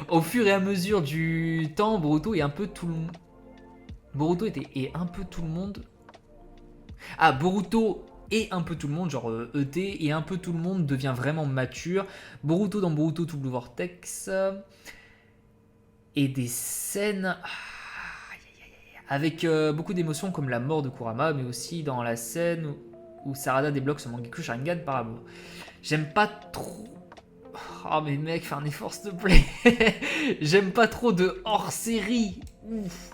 au fur et à mesure du temps, Boruto est un peu tout le... Boruto est un peu tout le monde... Ah, Boruto... et un peu tout le monde, genre ET, et un peu tout le monde devient vraiment mature. Boruto dans Boruto Double Vortex. Et des scènes avec beaucoup d'émotions comme la mort de Kurama, mais aussi dans la scène où Sarada débloque son Mangekyou Sharingan par amour. J'aime pas trop... Oh mais mec, fais un effort s'il te plaît. J'aime pas trop de hors-série. Ouf.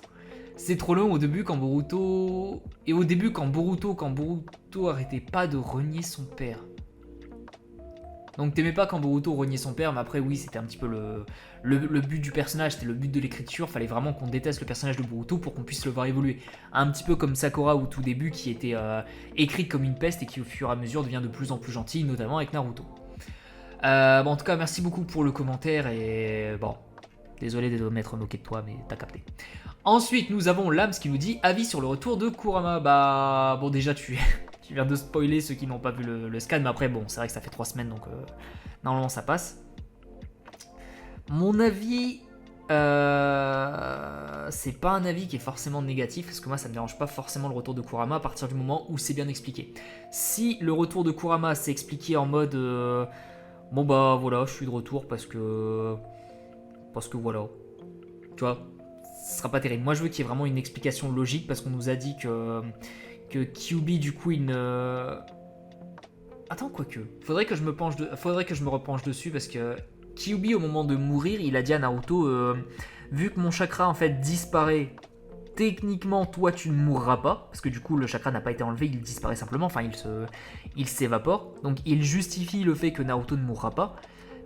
C'est trop long au début quand Boruto... Et au début quand Boruto arrêtait pas de renier son père. Donc t'aimais pas quand Boruto reniait son père, mais après oui, c'était un petit peu le but du personnage, c'était le but de l'écriture, fallait vraiment qu'on déteste le personnage de Boruto pour qu'on puisse le voir évoluer. Un petit peu comme Sakura au tout début qui était écrite comme une peste et qui au fur et à mesure devient de plus en plus gentille, notamment avec Naruto. En tout cas, merci beaucoup pour le commentaire et bon, désolé de m'être moqué de toi, mais t'as capté. Ensuite, nous avons Lams qui nous dit avis sur le retour de Kurama. Bon, déjà, tu viens de spoiler ceux qui n'ont pas vu le scan, mais après, bon, c'est vrai que ça fait 3 semaines, donc normalement ça passe. Mon avis, c'est pas un avis qui est forcément négatif, parce que moi, ça me dérange pas forcément le retour de Kurama à partir du moment où c'est bien expliqué. Si le retour de Kurama s'est expliqué en mode voilà, je suis de retour parce que voilà, tu vois. Ce sera pas terrible. Moi, je veux qu'il y ait vraiment une explication logique parce qu'on nous a dit que Kyuubi, du coup, il ne... Attends, quoique. Faudrait que je me repenche dessus parce que Kyuubi, au moment de mourir, il a dit à Naruto vu que mon chakra, en fait, disparaît, techniquement, toi, tu ne mourras pas. Parce que du coup, le chakra n'a pas été enlevé, il disparaît simplement. Enfin, il s'évapore. Donc, il justifie le fait que Naruto ne mourra pas.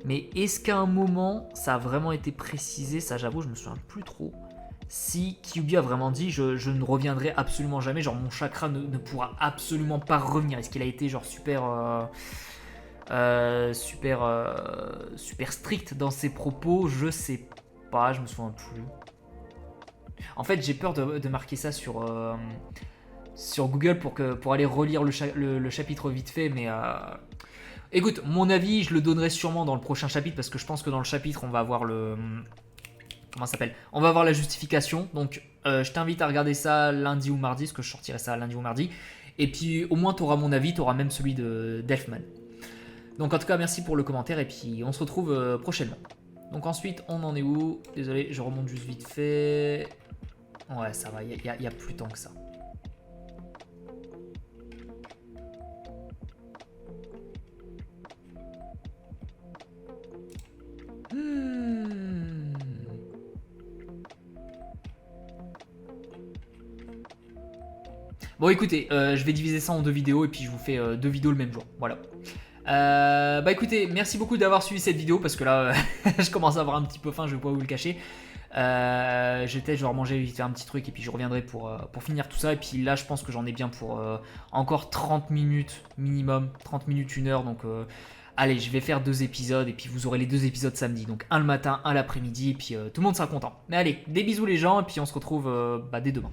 Mais est-ce qu'à un moment, ça a vraiment été précisé? Ça, j'avoue, je me souviens plus trop. Si Kyuubi a vraiment dit je ne reviendrai absolument jamais, genre mon chakra ne pourra absolument pas revenir. Est-ce qu'il a été genre super strict dans ses propos? Je sais pas, je me souviens plus. En fait, j'ai peur de marquer ça sur Google pour aller relire le chapitre vite fait, mais écoute, mon avis, je le donnerai sûrement dans le prochain chapitre parce que je pense que dans le chapitre, on va avoir le comment ça s'appelle? On va avoir la justification. Donc, je t'invite à regarder ça lundi ou mardi, parce que je sortirai ça lundi ou mardi. Et puis, au moins, tu auras mon avis, tu auras même celui de Delphman. Donc, en tout cas, merci pour le commentaire, et puis on se retrouve prochainement. Donc, ensuite, on en est où? Désolé, je remonte juste vite fait. Ouais, ça va, il y a plus tant que ça. Bon écoutez, je vais diviser ça en 2 vidéos et puis je vous fais 2 vidéos le même jour, voilà. Bah écoutez, merci beaucoup d'avoir suivi cette vidéo parce que là, je commence à avoir un petit peu faim, je vais pas vous le cacher. Je vais manger vite fait un petit truc et puis je reviendrai pour finir tout ça. Et puis là, je pense que j'en ai bien pour encore 30 minutes minimum, 30 minutes, 1 heure. Donc allez, je vais faire 2 épisodes et puis vous aurez les 2 épisodes samedi. Donc un le matin, un l'après-midi et puis tout le monde sera content. Mais allez, des bisous les gens et puis on se retrouve dès demain.